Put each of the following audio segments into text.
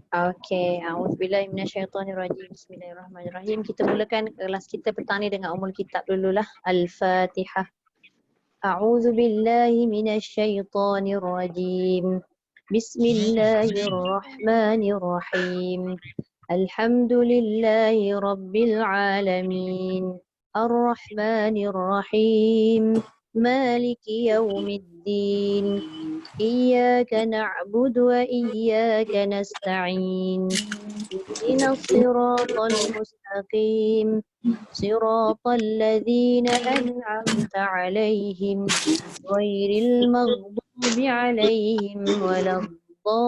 Okey, a'udzubillahi minasyaitonirrajim. Bismillahirrahmanirrahim. Kita mulakan kelas kita petang ni dengan umul kitab dululah. Al-Fatihah. A'udzubillahi minasyaitonirrajim. Bismillahirrahmanirrahim. Alhamdulillahi rabbil alamin. Ar-Rahmanir-Rahim. Maliki yaumiddin. إياك نعبد وإياك نستعين اهدنا الصراط المستقيم صراط الذين أنعمت عليهم غير المغضوب عليهم ولا الضالين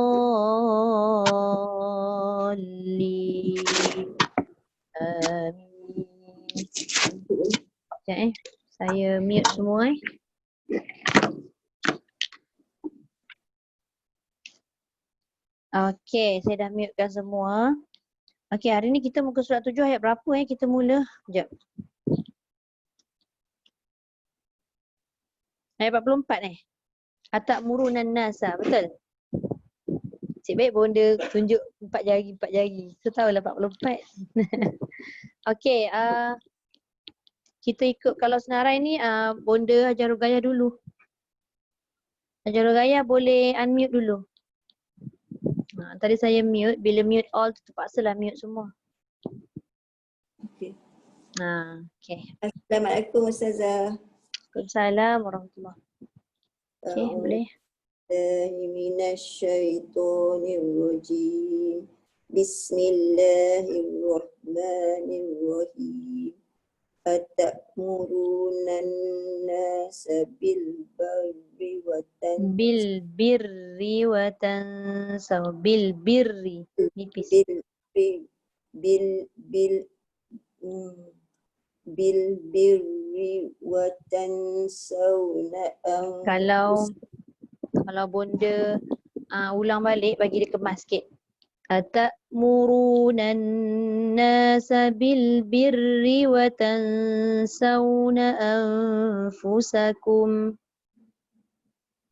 آمين. Saya mute semua Okey, saya dah mutekan semua. Okey, hari ni kita muka surat 7 ayat berapa kita mula? Sekejap. Ayat 44 Atakmurunan nasa, betul? Cik baik bonda tunjuk 4 jari. So tahulah 44. Okey, kita ikut kalau senarai ni bonda Hajar Rugayah dulu. Hajar Rugayah boleh unmute dulu. Tadi saya mute, bila mute all terpaksalah mute semua. Okey. Okey. Assalamualaikum Ustazah. Waalaikumsalam warahmatullahi. Okey, boleh. Minasyaitonirrajim. Bismillahirrahmanirrahim. Atakmurunan nasa bil birri wa Bil birri wa tansaw. Bil birri. Nipis. bil birri wa tansawna Kalau bonda ulang balik, bagi dia kemas sikit. Atakmurunan nasa bil birri wa tansawna anfusakum.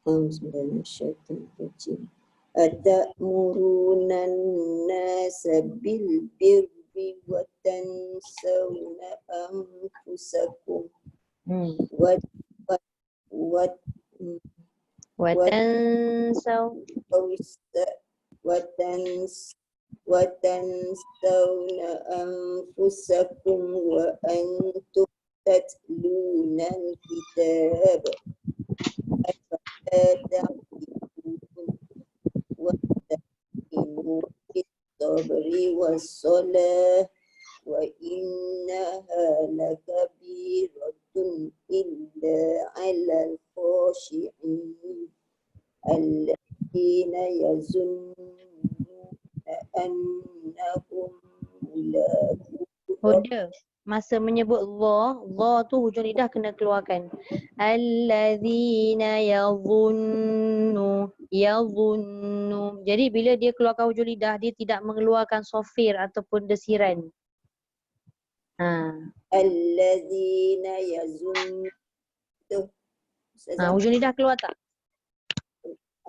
Bismillahirrahmanirrahim. Atakmurunan nasa bil birri wa tansawna anfusakum. Wa tansaw. وتنسون أنفسكم وأنتم تتلون الكتاب أفلا تعقلون واستعينوا بالصبر والصلاة وإنها لكبيرة إلا على الخاشعين الذين يظنون annahum Hoda. Masa menyebut dha tu hujung lidah kena keluarkan. Alladzina yadhunnu. Jadi bila dia keluarkan hujung lidah, dia tidak mengeluarkan sofir ataupun desiran. Alladzina yazunnu. Hujung lidah keluar tak?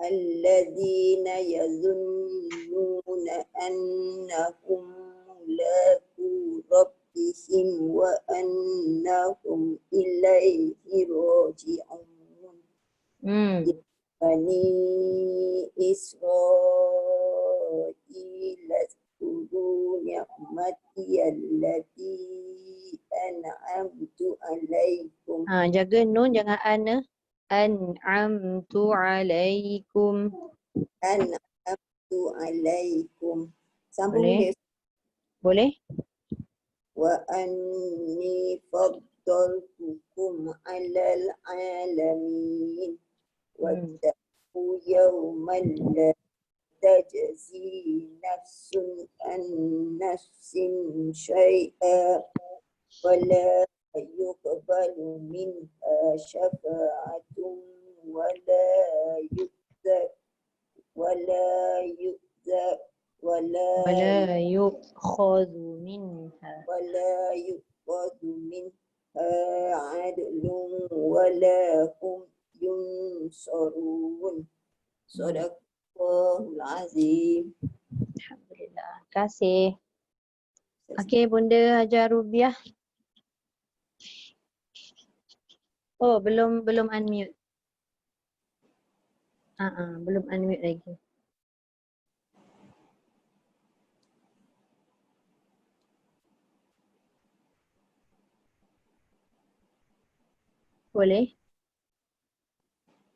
Alladzina yazunnuna annahum mulaqu rabbihim wa annahum ilaihi raji'un. Bani Israil azkuru ni'mati allati an'amtu alaikum. Jaga nun, jangan ana. An'amtu alaikum. An'amtu alaikum. Sambung Boleh? dia. Boleh? Wa anni faddaltukum alal alamin. Wattaqu yawman la tajzi nafsun an nafsin syai'a wa la yuqbalu minha syafa'atun wa la yukhadhu minha adlun wa la hum yunsarun. Sadaqallahul azim. Alhamdulillah. Terima kasih. Okey, Bunda Hajar Rubiah. Oh, belum unmute. Belum unmute lagi. Boleh?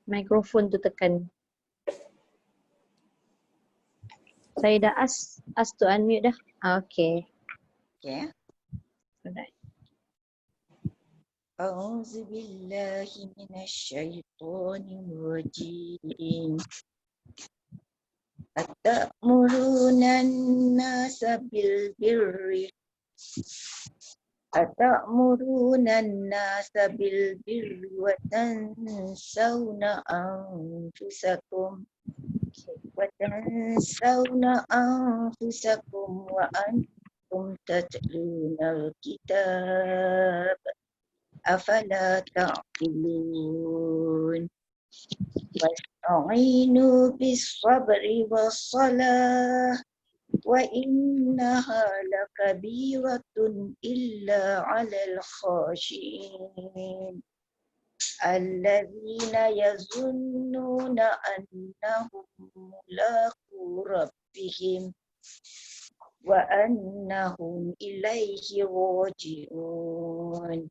Mikrofon tu tekan. Saya dah ask to unmute dah. Okay. Okay. Alright. أعوذ بالله من الشيطان الرجيم أتأمرون الناس بالبر وتنسون أنفسكم وأنتم تتلون الكتاب أفلا تعقلون واستعينوا بالصبر والصلاة وإنها لكبيرة إلا على الخاشعين الذين يظنون أنهم ملاقو ربهم وأنهم إليه راجعون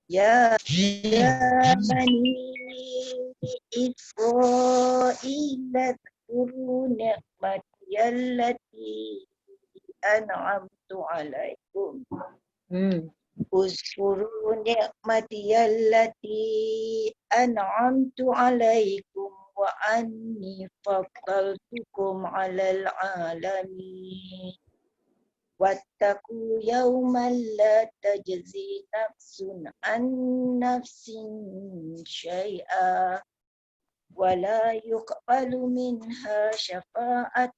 يا بني إسرائيل اذكروا نعمتي التي أنعمت عليكم اذكروا نعمتي التي أنعمت عليكم وأني فضلتكم على العالمين واتقوا يوما لا تجزي نفس عن نفس شيئا ولا يقبل منها شفاعة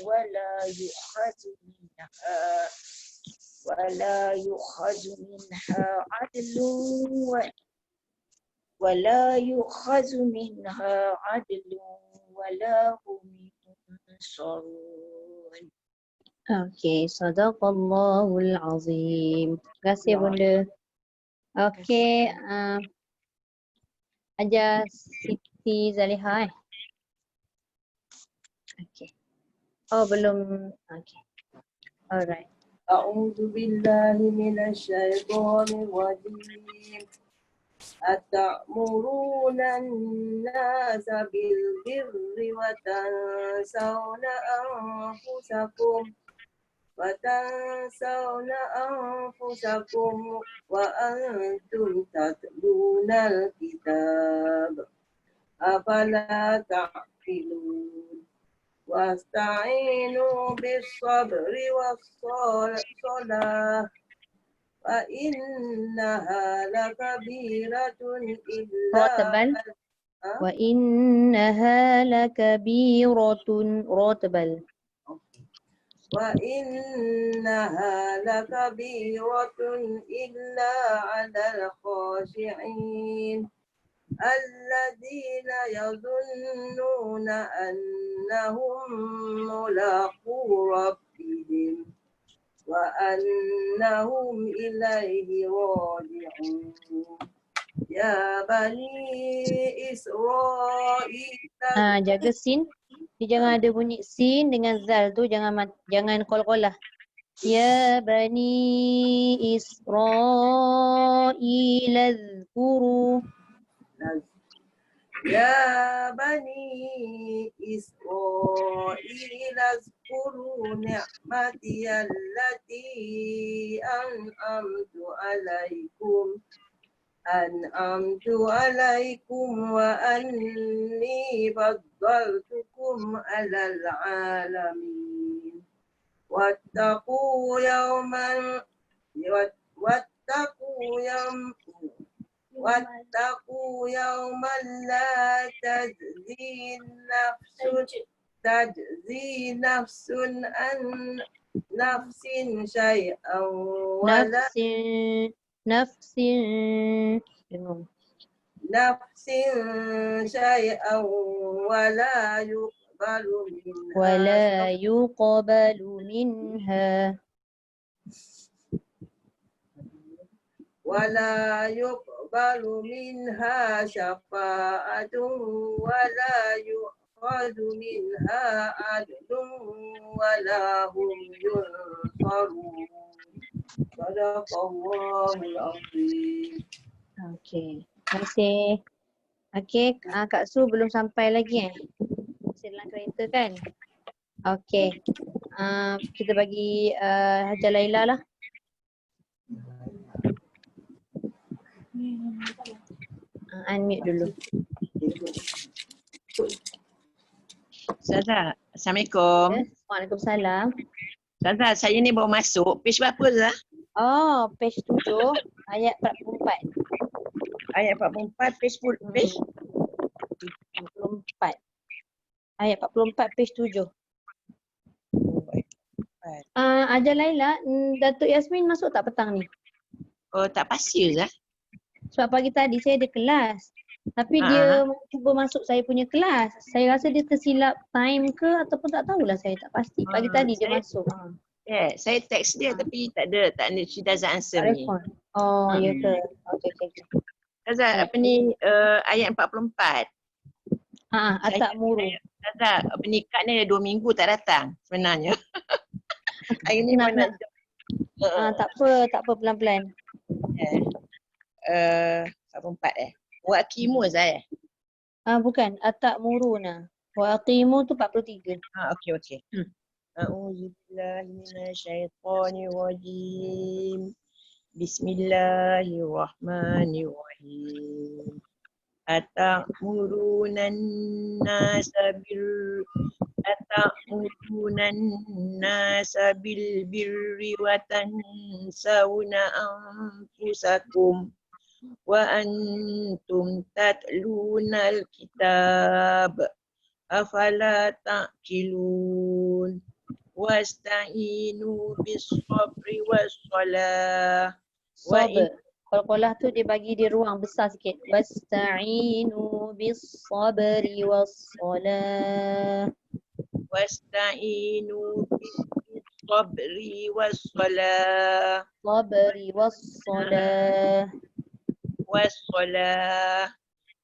ولا يؤخذ منها عدل ولا هم ينصرون. Okay, Sadaqallahul Azim. Terima kasih Bunda. Okay, Ajar Siti Zaliha Okay. Oh, belum. Okay. Alright. أعوذ بالله من الشيطان الرجيم أتأمرون الناس بالبر وتنسون أنفسكم وأنتم تتلون الكتاب أفلا تعقلون واستعينوا بالصبر والصلاة وإنها لكبيرة إلا وإنها لكبيرة راتبل وإنها لكبيرة إلا على الخاشعين الذين يظنون أنهم ملاقو ربهم وأنهم إليه راجعون يا بني إسرائيل jaga sin. Dia jangan ada bunyi sin dengan zal tu, jangan kol-kolah. Ya Bani Israel azkuru. يا بني إسرائيل اذكروا نعمتي التي أنعمت عليكم وأني فضلتكم على العالمين واتقوا يوما لا تجزي نفس عن نفس شيئا ولا نفس شيئا ولا ولا يقبل منها ولا يقبل منها شفاعة ولا يؤخذ منها عدل ولا هم ينصرون صدق الله العظيم. Okey, terima kasih. Okey, Kak Su belum sampai lagi masih dalam kereta kan? Okey, kita bagi Hajar Laila lah. Unmute dulu. Ustazah, Assalamualaikum. Ya, Waalaikumsalam. Ustazah, saya ni baru masuk. Page berapa Ustazah? Oh, page 7 ayat 44. Ayat 44, page 44. Ayat 44 page 7. Ajar Laila, Datuk Yasmin masuk tak petang ni? Oh, tak pasti Ustazah. Sebab pagi tadi saya ada kelas. Tapi dia cuba masuk saya punya kelas. Saya rasa dia tersilap time ke ataupun tak tahulah, saya tak pasti. Pagi tadi dia masuk. Yeah, saya text dia tapi tak ada, she doesn't answer Tak me. respon. Oh, ya ke? Okey. Ustazah, apa ni ayat 44. Atak muru. Ustazah, apa ni kad ni 2 minggu tak datang sebenarnya. Hari ni Nak- mana tak apa pelan-pelan. 44 Waqimu Ustazah Bukan, atak muruna. Wa aqimu tu 43. okey. A'udzubillahi minasyaitonirrajim. Bismillahirrahmanirrahim. Atamuruna nasa bil birri wa tansawna anfusakum wa antum tatlunal kitab afala ta'qilun wasta'inu bis sabri was salah wa Sabar. Qalqalah tu dia bagi dia ruang besar sikit. Wasta'inu bis sabri was salah. wasta'inu bis sabri was salah Sabri was salah. wassalah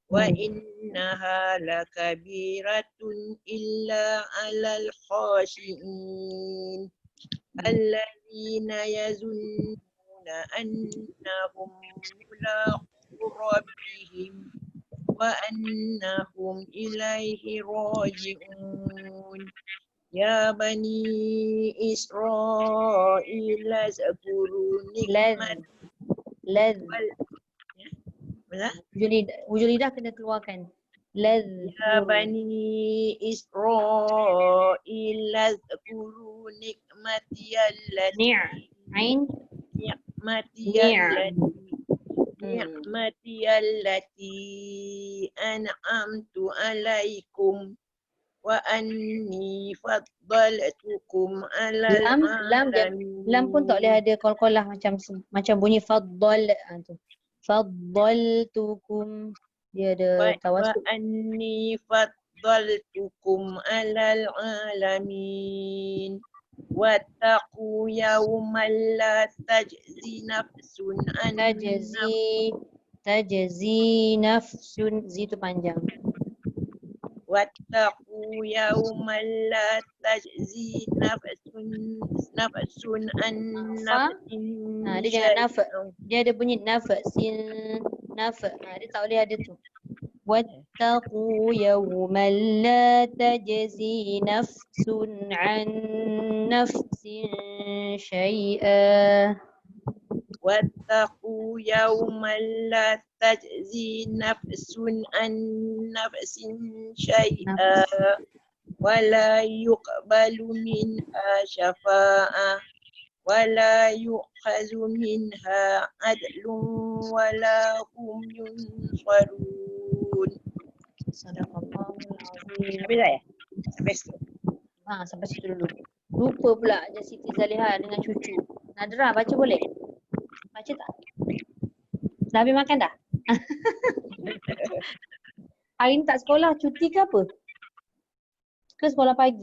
wa innaha lakabiratun illa 'alal khashiin alladzina yazunnuna annahum mulaqu rabbihim wa annahum ilaihi raji'un ya bani Israila zkuru nikmat Lad. Betul? Hujung lidah kena keluarkan. Lad. Ya bani Israila zkuru nikmati allati Ain. ni'mati allati an'amtu alaikum wa anni faddaltukum alal alamin. Lam pun tak boleh ada qalqalah macam bunyi faddal tu. Faddaltukum, dia ada wa tawassul. anni faddaltukum alal alamin. Wattaqu yawman la tajzi nafsun an Tajzi nafsun, zi tu panjang. Wattaqu yawman la tajzi nafsun an nafsin. Dia jangan nafa'. Dia ada bunyi nafa'. Dia tak boleh ada tu. Wattaqu yawman la tajzi nafsun an nafsin syai'a. Wattaqu yawman la tajzi nafsun an nafsin syai'a wa la yuqbalu minha syafa'ah wa la yu'khazu minha adlun wa la hum yunsarun. Sadaqallahul azim. Habis dah ya? Sampai situ. Sampai situ dulu. Lupa pula je Siti Zaliha dengan cucu. Nadra baca boleh? Baca tak? Dah habis makan dah? Hari ni tak sekolah, cuti ke apa? ke sekolah pagi?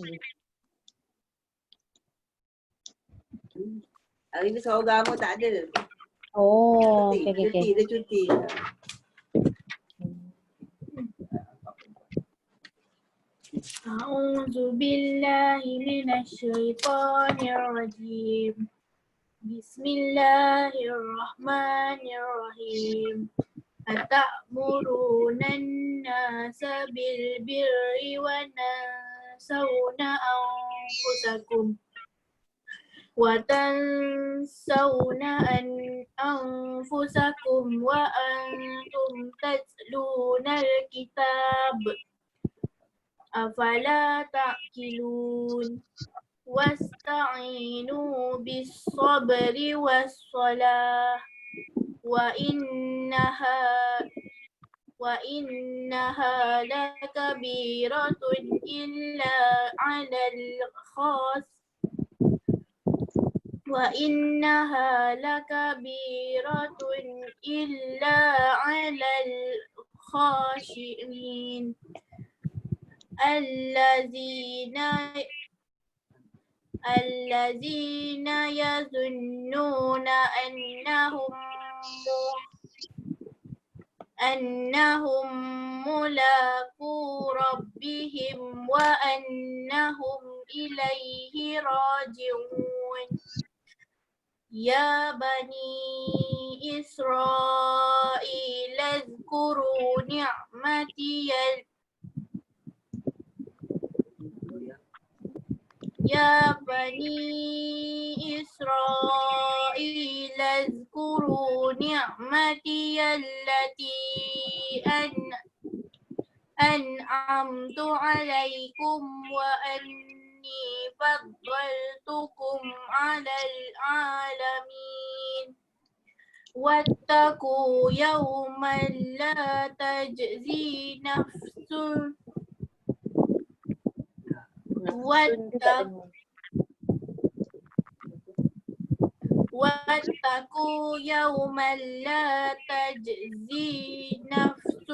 Hari ni seorang agama tak ada. Oh, Cuti, okey okey okey. dia cuti. أعوذ بالله من الشيطان الرجيم بسم الله الرحمن الرحيم أتأمرون الناس بالبر وتنسون أنفسكم أنفسكم وأنتم تتلون الكتاب أفلا تعقلون واستعينوا بالصبر والصلاة وإنها لكبيرة إلا على الخاشعين الذين يظنون أنهم ملاقو ربهم وأنهم إليه راجعون يا بني إسرائيل اذكروا نعمتي يا بني إسرائيل اذكروا نعمتي التي أنعمت عليكم وأني فضلتكم على العالمين واتقوا يوما لا تجزي نفس واتقوا يوما لا تجزي نفس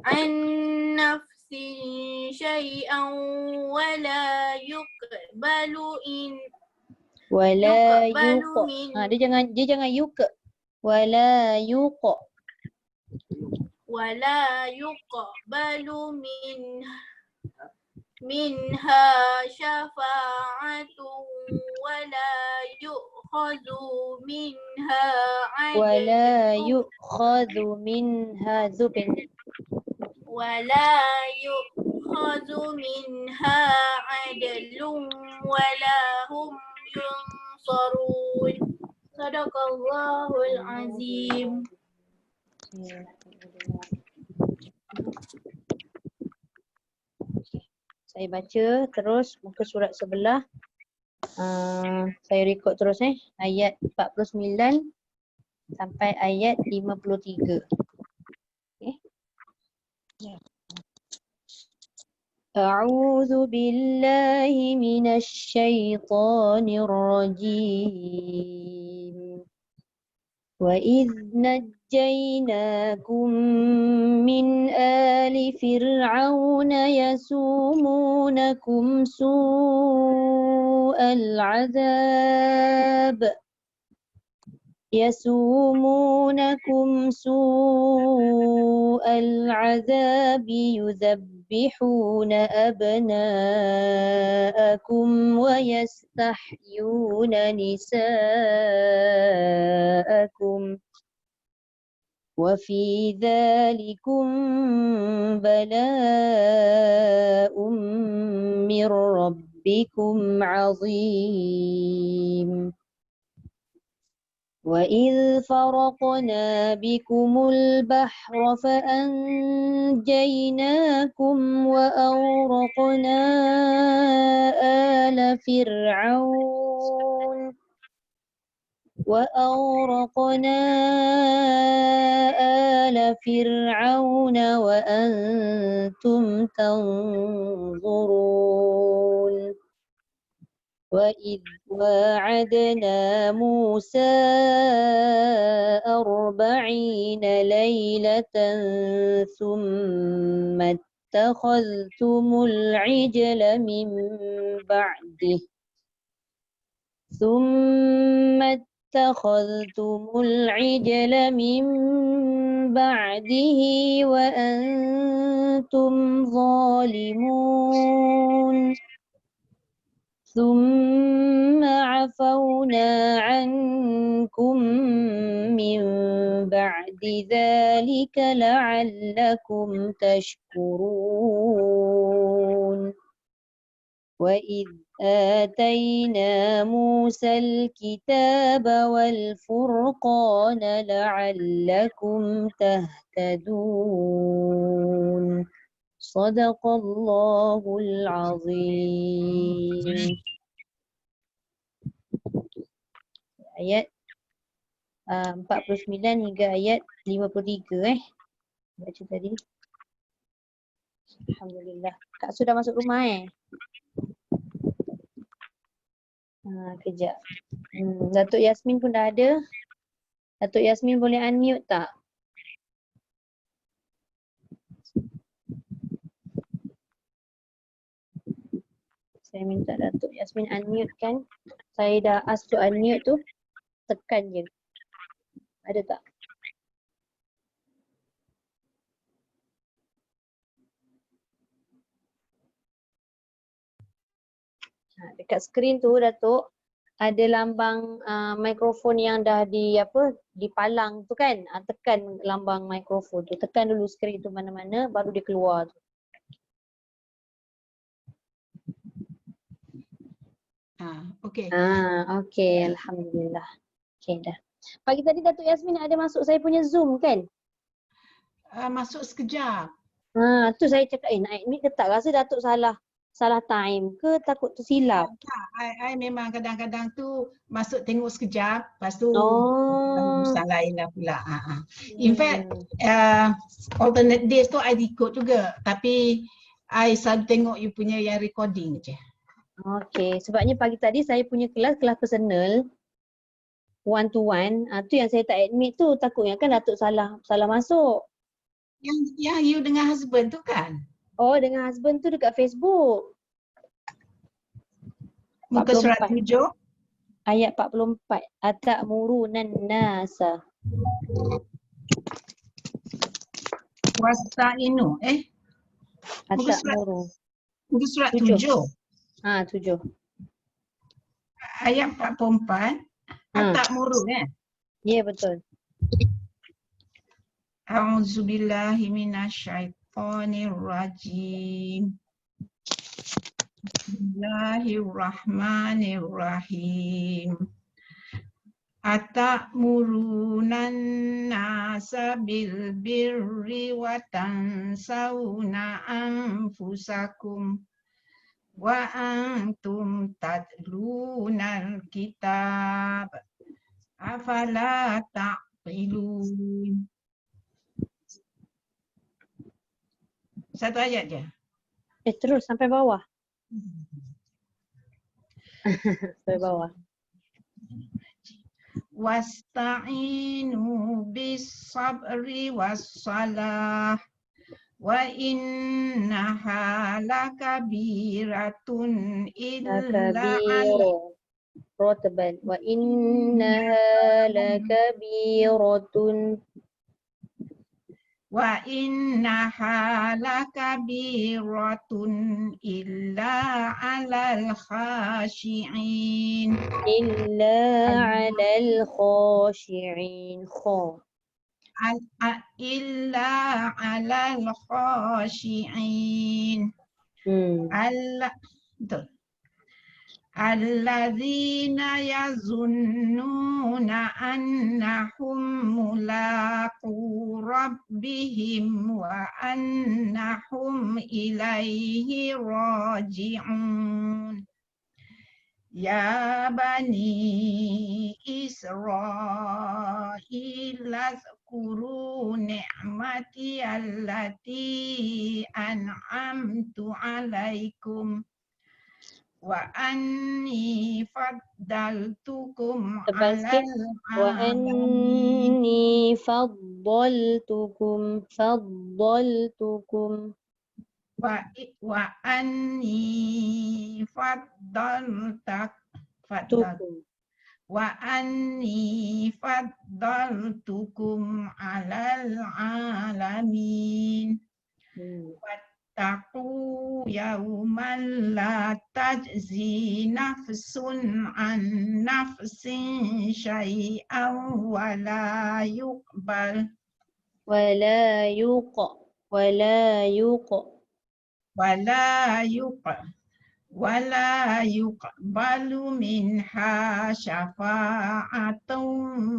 عن نفس شيئا ولا يقبل من dia jangan yuq. Wala yuq. ولا يقبل منها شفاعة ولا يؤخذ منها ولا يؤخذ منها عدل ولا هم ينصرون صدق الله العظيم. Saya baca terus muka surat sebelah. Saya rekod terus ayat 49 sampai ayat 53. Okay. A'udzu billahi minasy syaithanir rajim. Wa idz najjaynakum min ali fir'auna yasumunakum su'al 'adzab يذبحون أبناءكم ويستحيون نساءكم وفي ذلكم بلاء من ربكم عظيم. وإذ فرقنا بكم البحر فأنجيناكم وأغرقنا آل فرعون وأنتم تنظرون. وإذ واعدنا موسى 40 40 ليلة ثم اتخذتم العجل من بعده ثم اتخذتم العجل من بعده وأنتم ظالمون ثم عفونا عنكم من بعد ذلك لعلكم تشكرون وإذ آتينا موسى الكتاب والفرقان لعلكم تهتدون صدق الله العظيم. Ayat 49 hingga ayat 53 baca tadi. Alhamdulillah. Kak sudah masuk rumah kejap. Datuk Yasmin pun dah ada. Datuk Yasmin boleh unmute tak? Saya minta Datuk Yasmin unmute kan. Saya dah ask to unmute tu. Tekan je. Ada tak? Dekat skrin tu Datuk ada lambang mikrofon yang dah dipalang tu kan. Tekan lambang mikrofon tu. Tekan dulu skrin tu mana-mana baru dia keluar tu. Okey. Okey, alhamdulillah. Okey dah. Pagi tadi Datuk Yasmin ada masuk saya punya Zoom kan? Masuk sekejap. Tu saya cakap nak admit ke tak? Rasa Datuk salah time ke takut tersilap? Tak, I memang kadang-kadang tu masuk tengok sekejap, lepas tu urusan lain lah pula. In fact, alternate days tu I ikut juga, tapi I selalu tengok you punya yang recording je. Okey, sebabnya pagi tadi saya punya kelas personal one to one, tu yang saya tak admit tu, takutnya kan Datuk salah masuk. Yang you dengan husband tu kan? Oh, dengan husband tu dekat Facebook. Muka surat 7. Ayat 44. Atakmurunan nasa. Wasta'inu. Atakmuru. Muka surat 7. 7. Ayat 44. Atakmuru Ya, betul. A'udzubillahi minasyaitonirrajim. Bismillahirrahmanirrahim. Ata'murunan nasa bil birri wa tansawna anfusakum wa antum tatlunal kitab afala ta'qilun. Satu ayat je. Terus sampai bawah. Sampai bawah. Wasta'inu bis sabri was salah wa innaha lakabiratun illa Rotaban. Wa innaha lakabiratun. Wa innaha lakabiratun illa alal khashi'in. Illa alal khashi'in. Illa alal khashi'in. Betul. Alladzina yazunnuna annahum mulaqu rabbihim wa annahum ilaihi raji'un. Ya bani Israil azkuru ni'mati allati an'amtu alaikum wa anni faddaltukum wa anni faddaltukum faddaltukum wa anni tukum. faddaltukum alal alamin. Wattaqu yawman la tajzi nafsun an nafsin syai'an wa la yuqbal Wala yuqbalu minha syafa'atun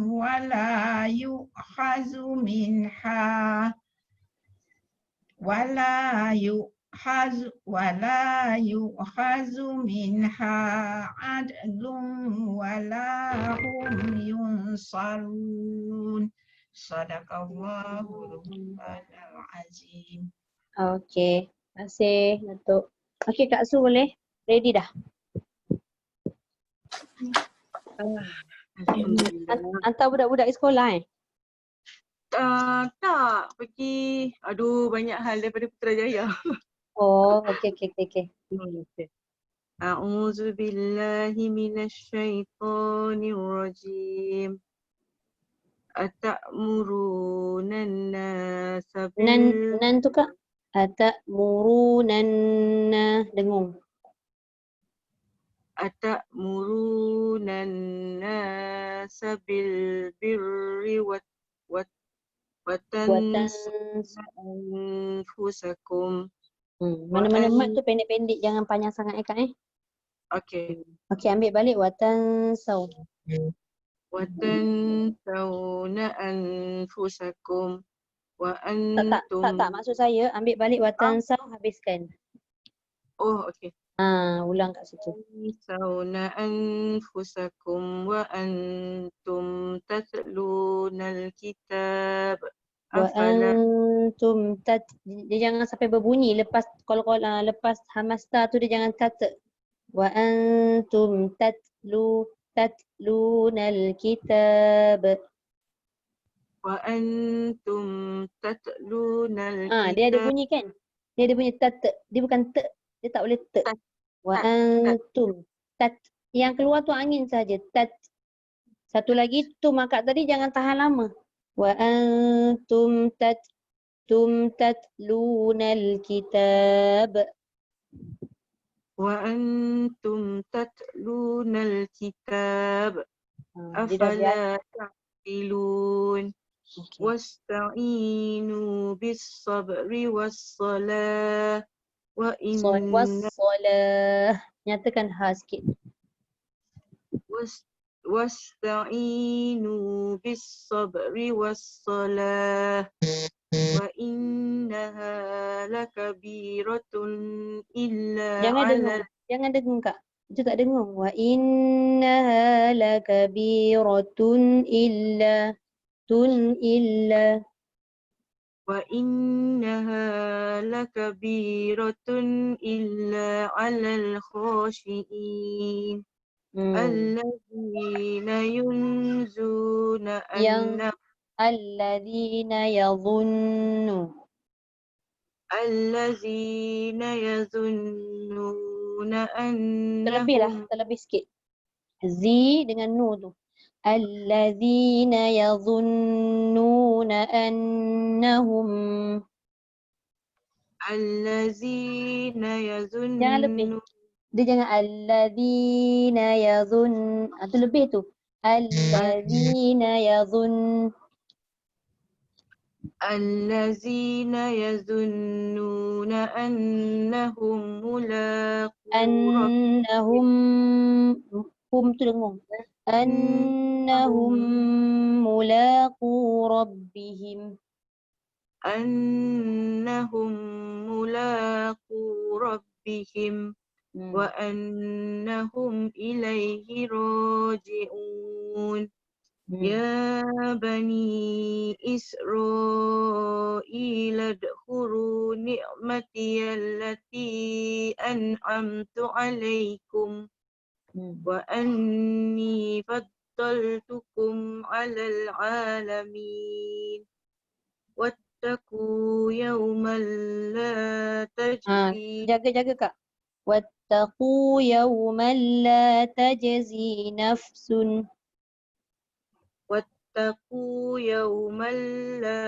wala yu'khazu minha adlun wala hum yunsarun. Sadaqallahul azim. Okey. Terima kasih Datuk. Okey Kak Su boleh? Ready dah? Alhamdulillah. Hantar budak-budak ke sekolah Tak, pergi banyak hal daripada Putrajaya. Oh, okey. A'udzu billahi minasyaitonir rajim. Ata'murunan nasa Nan tu Kak? Atamurunanna dengung. Ata'murunan nasa bil birri wa Buatan anfusakum. mana-mana mat tu pendek-pendek, jangan panjang sangat Kak Okay. Okey, ambil balik watan sau. Watansawna anfusakum wa antum. Tak, maksud saya ambil balik watan sau, habiskan. Oh, okay. Ulang kat situ. Tansawna anfusakum wa antum tatlunal kitab. Wa Afala antum dia jangan sampai berbunyi lepas lepas hamasta tu dia jangan kata. Wa antum tatlunal kitab. wa antum tatlunal kitab. Dia ada bunyi kan? Dia ada bunyi dia bukan dia tak boleh Wa antum yang keluar tu angin saja. Satu lagi tu akad tadi jangan tahan lama. Wa antum tatlunal kitab. Wa antum tatlunal kitab. Afala ta'qilun. Wasta'inu bis sabri was salah. Wassalah. Nyatakan ha sikit. Wasta'inu bis sabri was salah. Wa innaha lakabiratun illa Jangan dengung Kak. Itu tak dengung. Wa innaha lakabiratun illa Wa innaha lakabiratun illa 'alal khashiin. Alladzina yunzuna alladzina yadhunnu. Alladzina yazunnuna Terlebih sikit. Zi dengan nu tu. Alladzina yadhunnuna annahum. Alladzina yazunnuna. Jangan lebih. Dia jangan alladzina tu lebih tu. Alladzina Alladzina yazunnuna annahum mulaqu annahum hum tu dengung. Annahum mulaqu rabbihim. Annahum mulaqu rabbihim wa annahum ilaihi raji'un. Ya bani Israil adkhuru ni'mati allati an'amtu alaikum wa anni فضلتكم على العالمين واتقوا يوما لا تجزي Jaga-jaga Kak. Wattaqu yawman la tajzi nafsun. واتقوا يوما لا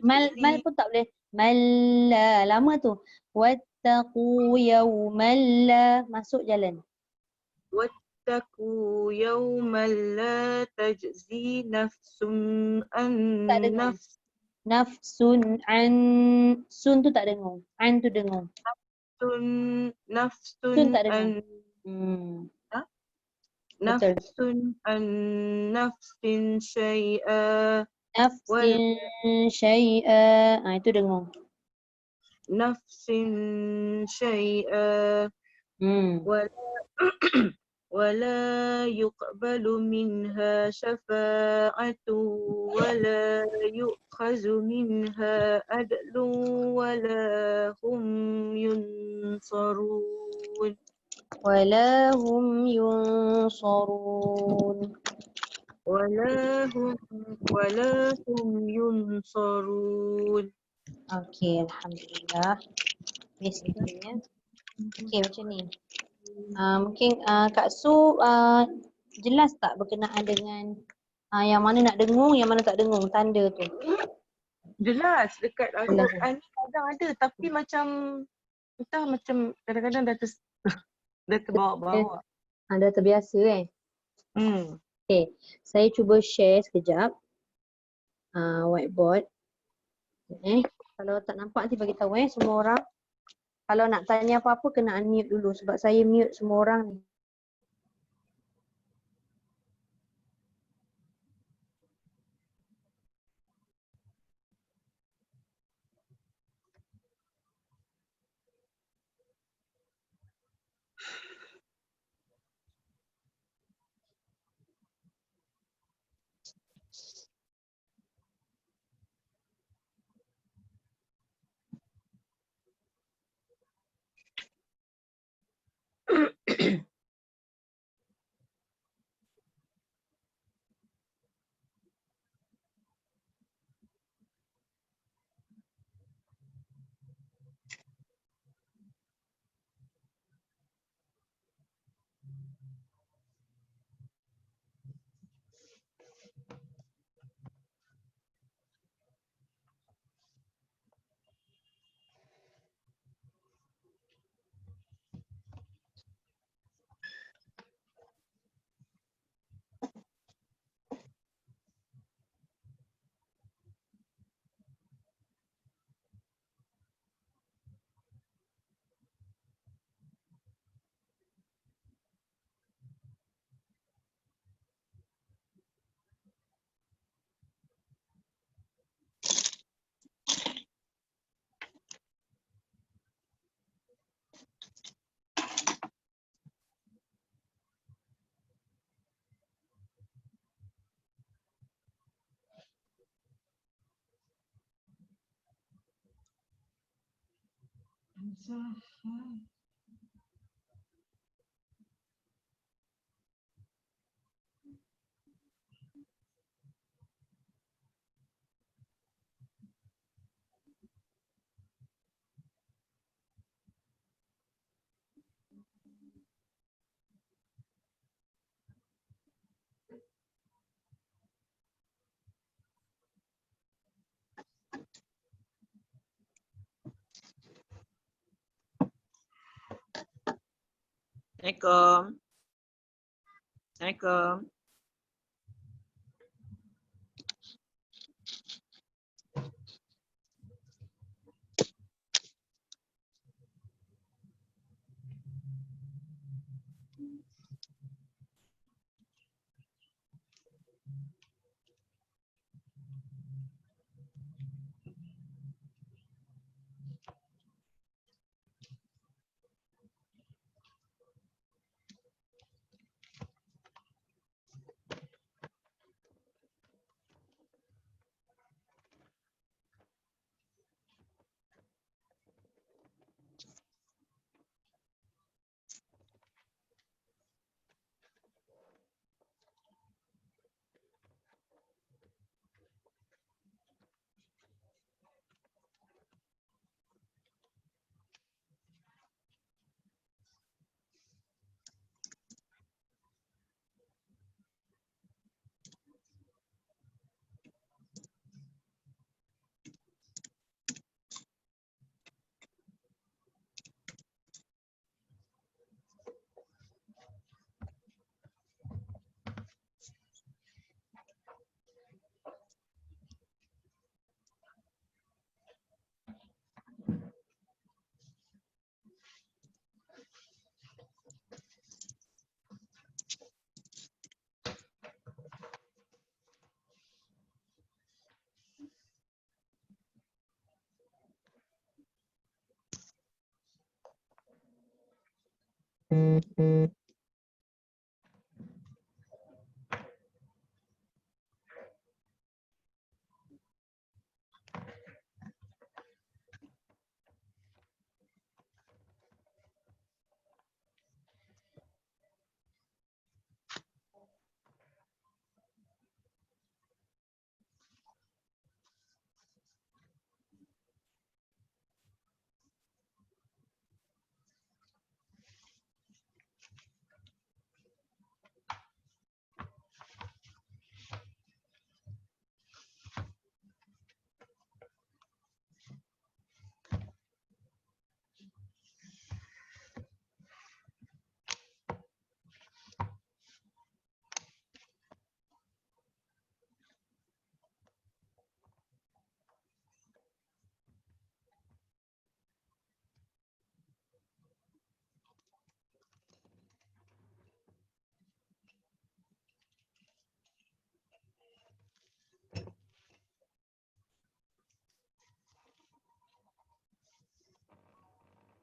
Mal يجزي pun tak boleh. Malla. Lama tu. Wattaqu yawman la. Masuk jalan. واتقوا يوما لا تجزي نفس عن Tak dengung. نفس Nafsun an. Sun tu tak dengung. An tu dengung. نفس Sun tak dengung. عن Betul. نفس عن نفس شيئا Nafsin syai'a. Itu dengung. نفس شيئا ولا ولا يقبل منها شفاعة ولا يؤخذ منها عدل ولا هم ينصرون Wala hum yunsarun. ولا هم ينصرون. Okey, alhamdulillah. Bismillah. Okey, macam ni. Mungkin Kak Su jelas tak berkenaan dengan yang mana nak dengung, yang mana tak dengung tanda tu? Jelas dekat Jelas. Al-Quran ni kadang ada tapi macam entah macam kadang-kadang dah terbawa-bawa. Dah terbiasa Okey, saya cuba share sekejap whiteboard. Kalau tak nampak nanti bagi tahu semua orang. Kalau nak tanya apa-apa kena unmute dulu sebab saya mute semua orang ni. Assalamualaikum. Assalamualaikum.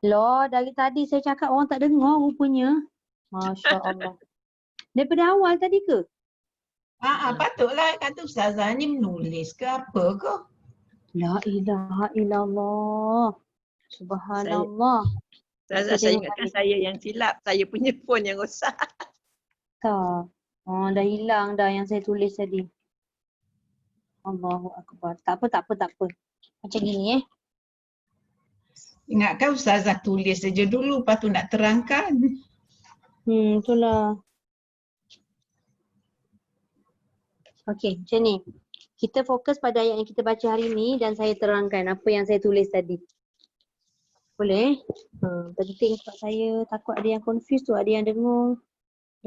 Loh, dari tadi saya cakap orang tak dengar rupanya. Masya Allah. Daripada awal tadi ke? Patutlah kata Ustazah ni menulis ke apa ke? La ilaha illallah. Subhanallah. Saya Kita tengok ingatkan balik. saya yang silap. Saya punya phone yang rosak. Tak. Oh, dah hilang dah yang saya tulis tadi. Allahu Akbar. Tak apa. Macam gini Ingatkan Ustazah tulis saja dulu, lepas tu nak terangkan. Itulah. Okey, macam ni. Kita fokus pada ayat yang kita baca hari ni dan saya terangkan apa yang saya tulis tadi. Boleh? Penting sebab saya takut ada yang confused tu, ada yang dengung.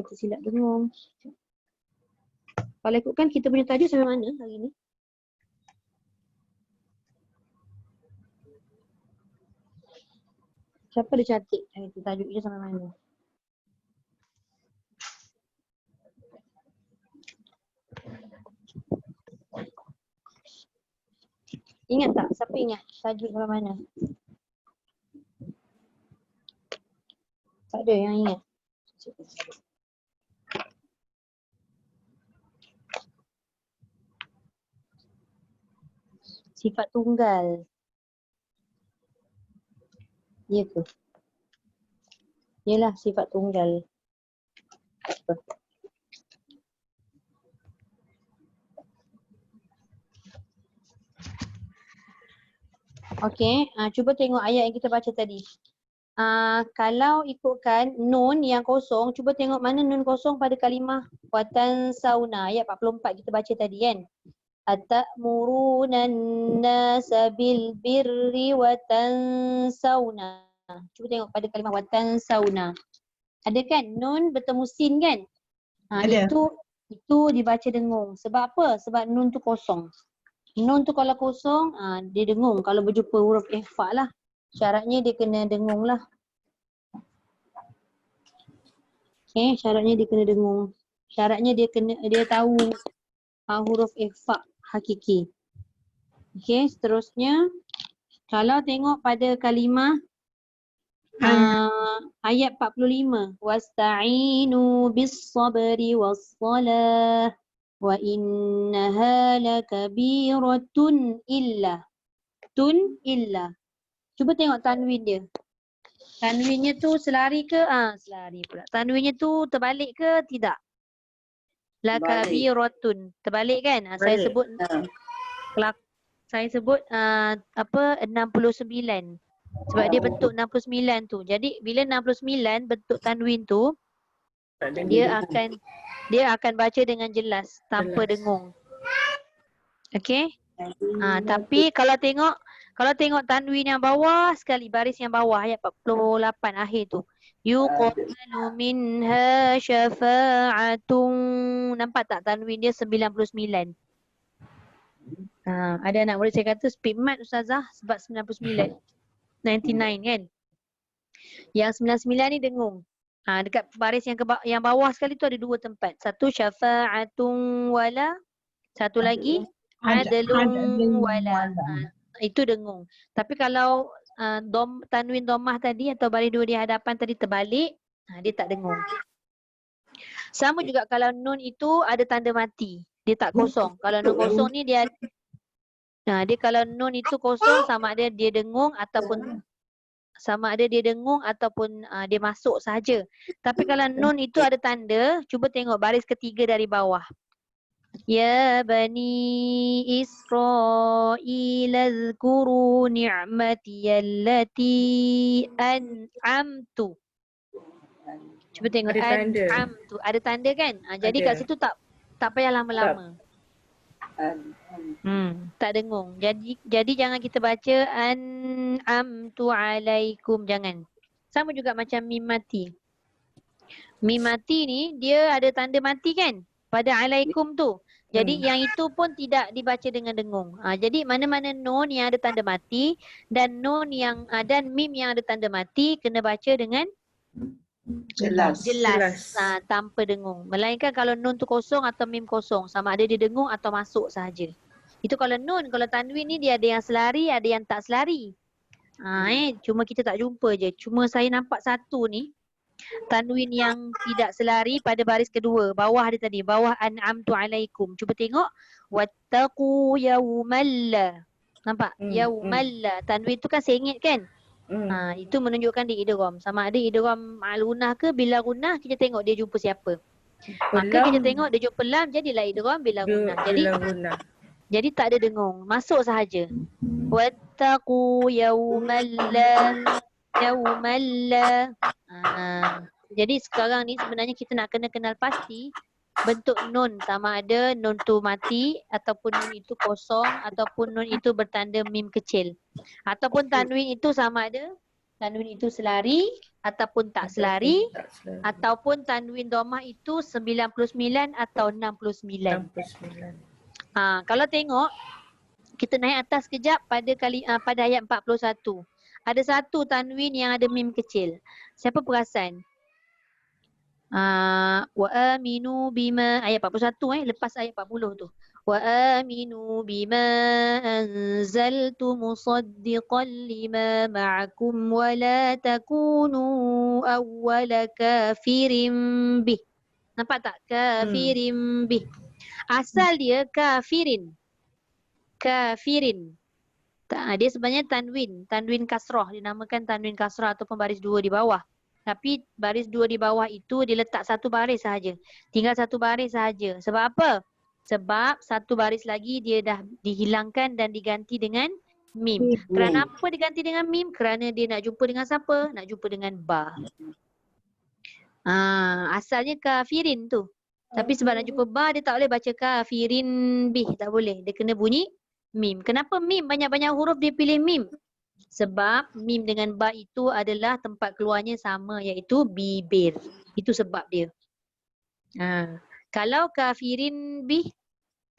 Ada silap dengung. Kalau ikutkan kita punya tajuk sampai mana hari ni? Siapa dia catik itu tajuk dia sampai mana? Ingat tak? Siapa ingat tajuk sampai mana? Tak ada yang ingat. Sifat tunggal. Ya ke? Yalah, sifat tunggal. Apa? Okey, cuba tengok ayat yang kita baca tadi. Kalau ikutkan nun yang kosong, cuba tengok mana nun kosong pada kalimah watan sauna. Ayat 44 kita baca tadi kan. Atamuruna an-nasa bil birri wa tansawna. Cuba tengok pada kalimah wa tansawna. Ada kan nun bertemu sin kan? Ada. Itu dibaca dengung. Sebab apa? Sebab nun tu kosong. Nun tu kalau kosong, dia dengung. Kalau berjumpa huruf ikhfa lah. Syaratnya dia kena dengung lah. Okay, syaratnya dia kena dengung. Syaratnya dia tahu huruf ikhfa hakiki. Okay, seterusnya kalau tengok pada kalimah ayat 45, wasta'inu bis-sabri was-salah wa innaha lakabiratun illa. Cuba tengok tanwin dia. Tanwinnya tu selari ke? Selari pula. Tanwinnya tu terbalik ke tidak? Lakabiratun. Terbalik kan? Saya sebut saya sebut 69. Sebab dia bentuk 69 tu. Jadi bila 69 bentuk tanwin tu, dia akan baca dengan jelas tanpa dengung. Okey? Tapi kalau tengok tanwin yang bawah sekali, baris yang bawah ayat 48 akhir tu. Yuqbalu minha syafa'atun. Nampak tak tanwin dia 99? Ada anak murid saya kata speed mat Ustazah sebab 99. 99 kan? Yang 99 ni dengung. Dekat baris yang bawah sekali tu ada dua tempat. Satu syafa'atun wala, satu lagi adlun wala. Itu dengung. Tapi kalau tanwin dhammah tadi atau baris dua di hadapan tadi terbalik, Dia tak dengung. Sama juga kalau nun itu ada tanda mati. Dia tak kosong. Kalau nun kosong ni dia dia kalau nun itu kosong sama ada dia dengung ataupun dia masuk sahaja. Tapi kalau nun itu ada tanda, cuba tengok baris ketiga dari bawah. Ya bani Israil azkuru ni'mati allati an'amtu. Cuba tengok Ada tanda. an'amtu. Ada tanda kan? Jadi Ada. kat situ tak payah lama-lama. Tak dengung. Jadi jangan kita baca an'amtu alaikum, jangan. Sama juga macam mim mati. Mim mati ni dia ada tanda mati kan? Pada alaikum tu. Jadi yang itu pun tidak dibaca dengan dengung. Jadi mana-mana nun yang ada tanda mati dan dan mim yang ada tanda mati kena baca dengan Jelas. tanpa dengung. Melainkan kalau nun tu kosong atau mim kosong, sama ada dia dengung atau masuk sahaja. Itu kalau nun. Kalau tanwin ni dia ada yang selari, ada yang tak selari. Cuma kita tak jumpa je. Cuma saya nampak satu ni, tanwin yang tidak selari pada baris kedua. Bawah dia tadi. Bawah an'amtu alaikum. Cuba tengok. Wattaqu yawmalla. Nampak? Yawmalla. Tanwin tu kan sengit kan? Itu menunjukkan dia idgham. Sama ada idgham ma'al-gunnah ke bila gunnah, kita tengok dia jumpa siapa. Maka kita tengok dia jumpa lam, jadilah idgham bila gunnah. Jadi tak ada dengung. Masuk sahaja. Wattaqu yawmalla. Jadi sekarang ni sebenarnya kita nak kena kenal pasti bentuk nun, sama ada nun tu mati ataupun nun itu kosong ataupun nun itu bertanda mim kecil. Ataupun tanwin itu sama ada tanwin itu selari ataupun tak selari, ataupun tanwin dhammah itu 99 atau 69. Kalau tengok kita naik atas kejap pada ayat 41. Ada satu tanwin yang ada mim kecil. Siapa perasan? Wa aminu bima, ayat 41 lepas ayat 40 tu. Wa aminu bima anzaltu musaddiqan lima ma'akum wa la takunu awwala kafirin bih. Nampak tak? Kafirin bih. Asal dia kafirin. Dia sebenarnya tanwin kasrah, dinamakan tanwin kasrah ataupun baris dua di bawah. Tapi baris dua di bawah itu dia letak satu baris sahaja. Tinggal satu baris sahaja. Sebab apa? Sebab satu baris lagi dia dah dihilangkan dan diganti dengan mim. Kerana apa diganti dengan mim? Kerana dia nak jumpa dengan siapa? Nak jumpa dengan ba. Asalnya kafirin tu. Tapi sebab nak jumpa ba, dia tak boleh baca kafirin bih. Tak boleh. Dia kena bunyi mim. Kenapa mim? Banyak-banyak huruf dia pilih mim. Sebab mim dengan ba itu adalah tempat keluarnya sama, iaitu bibir. Itu sebab dia. Kalau kafirin bih,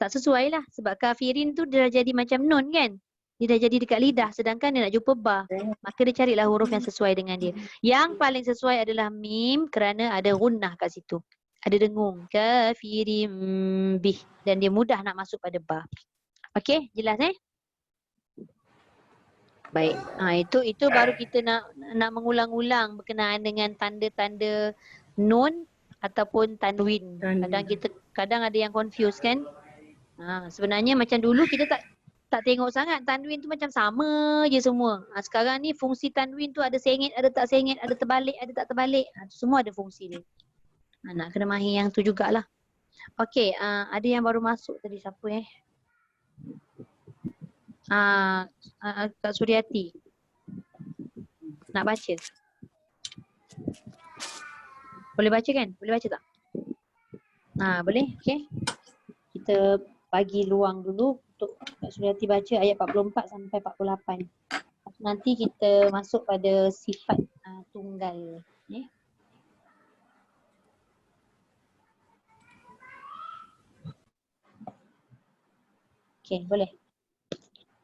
tak sesuai lah. Sebab kafirin tu dia dah jadi macam nun kan. Dia dah jadi dekat lidah. Sedangkan dia nak jumpa ba. Maka dia carilah huruf yang sesuai dengan dia. Yang paling sesuai adalah mim kerana ada gunnah kat situ. Ada dengung. Kafirin bih. Dan dia mudah nak masuk pada ba. Okey, jelas Baik. Itu baru kita nak mengulang-ulang berkenaan dengan tanda-tanda nun ataupun tanwin. Kadang ada yang confuse kan? Sebenarnya macam dulu kita tak tengok sangat, tanwin tu macam sama je semua. Sekarang ni fungsi tanwin tu ada sengit, ada tak sengit, ada terbalik, ada tak terbalik. Semua ada fungsi dia. Nak kena mahir yang tu jugalah. Okey, ada yang baru masuk tadi, siapa Kak Suryati nak baca? Boleh baca kan? Boleh baca tak? Boleh? Okey. Kita bagi luang dulu untuk Kak Suryati baca ayat 44 sampai 48. Nanti kita masuk pada sifat tunggal. Okey, boleh.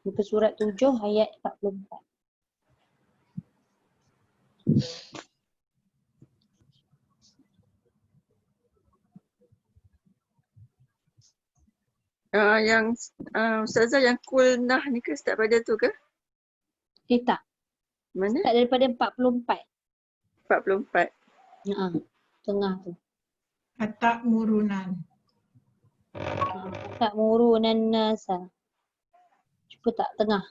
Muka surat 7 ayat 44. Yang Ustazah yang kulnah ni ke start pada tu ke? Tak. Mana? Start daripada 44. 44. Tengah tu. Atakmurunan. Ta'murunan nasa. Cuba tak tengah.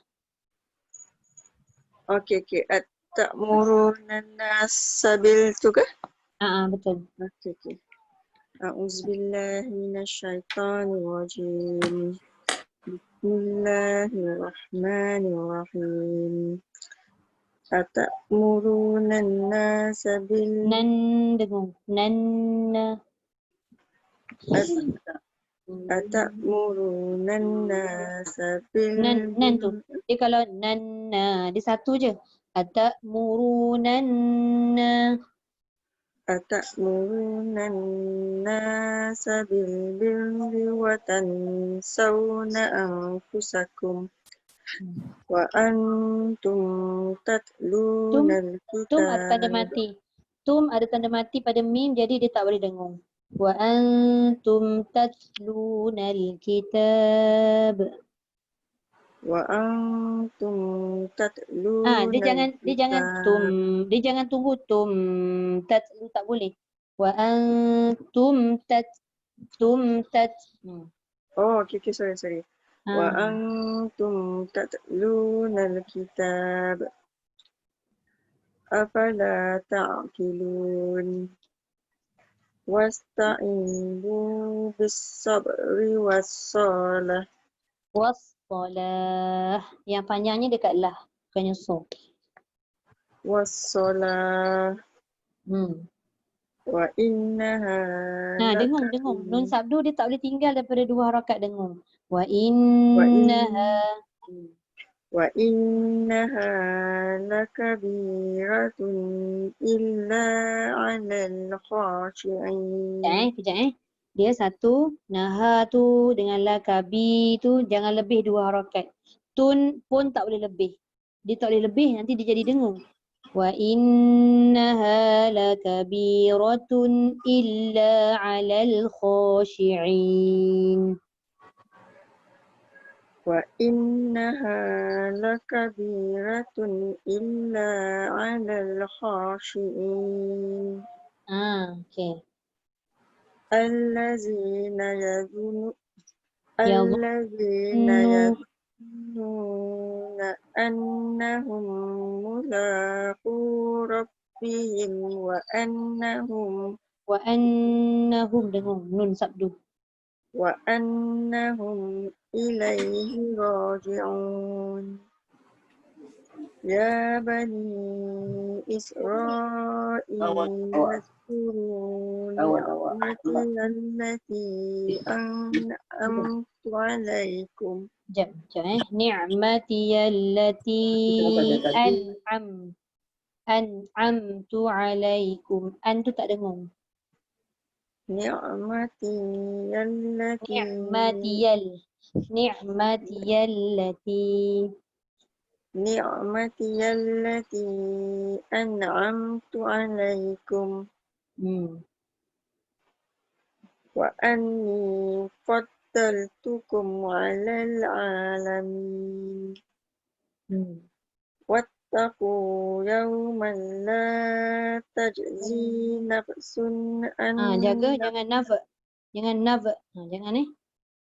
Okey. At-ta'murunan nasa bil tu ke? Betul. Okey. A'udzubillahi minasyaitonirrajim. Bismillahirrahmanirrahim. Atamuruna an-nasa bil Nan dengung. Nan. Atamuruna an-nasa bil Nan tu. Dia kalau nan dia satu je. Ta'murunan Atamuruna an-nasa bil birri wa tansawna anfusakum wa antum tatluna Tum ada tanda al-kitab. mati. Tum ada tanda mati pada mim jadi dia tak boleh dengung. Wa antum tatlunal kitab. Wa antum tatluna Dia jangan tum. Dia jangan tunggu tum tatlu tak boleh. Wa antum tat. Oh, okay, sorry. Wa antum tatluna al-kitab. Afala ta'qilun. Wasta'inu bis-sabri was-salah. Wassalah. Yang panjangnya dekat lah. Bukannya so. Was-salah. Wa innaha Dengung. Nun sabdu dia tak boleh tinggal daripada 2 harakat dengung. Wa innaha. Wa innaha lakabiratun illa 'alal khashi'in. Kejap. Dia satu, naha tu dengan lakabi tu jangan lebih 2 harakat. Tun pun tak boleh lebih. Dia tak boleh lebih, nanti dia jadi dengung. Wa innaha lakabiratun illa 'alal khashi'in. Wa innaha lakabiratun illa 'alal khashi'in. Okey. Allazina yadhunnuna annahum mulaqu rabbihim wa annahum dengung nun sabdu. Wa annahum ilaihi raji'un. Ya bani Israil azkuru ni'mati allati an'amtu alaikum. Ni'mati allati an'amtu alaikum. An tu tak dengung. Ni'mati allati an'amtu alaikum. Wa anni faddaltukum 'alal 'alamin. Wattaqu yawman la tajzi nafsun an Jaga jangan nav. Jangan ni.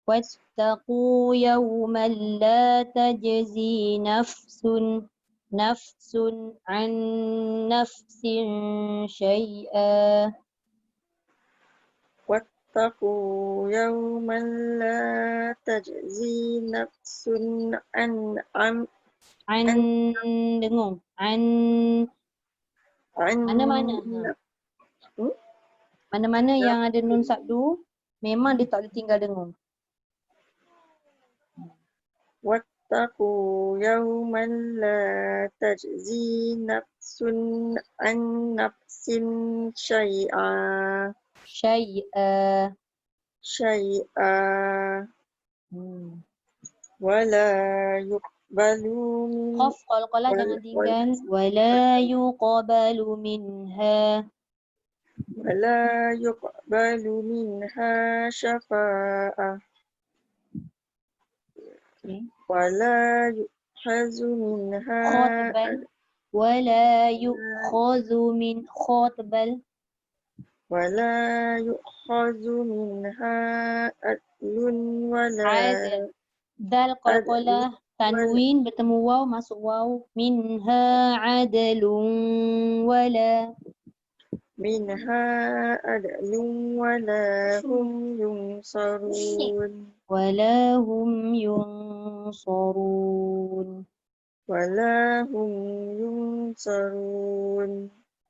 Wattaqu yawman la tajzi nafsun an nafsin syai'a. Wattaqu yawman la tajzi nafsun an dengung. Mana-mana yang ada nun sabdu memang dia tak boleh tinggal dengung. Wattaqu yawman la tajzi nafsun an nafsin syai'a. Wala yuqbalu min Qaf qalqalah jangan tinggal. Wala yuqbalu minha. Wala yuqbalu minha syafa'ah. Wala yu'khazu minha Wala yu'khazu min khotbal. ولا يؤخذ منها عدل ولا Adl. Dal qalqalah, tanwin bertemu waw, masuk waw. Minha adlun wala. منها عدل ولا هم ينصرون Wala hum yunsarun. ولا هم ينصرون.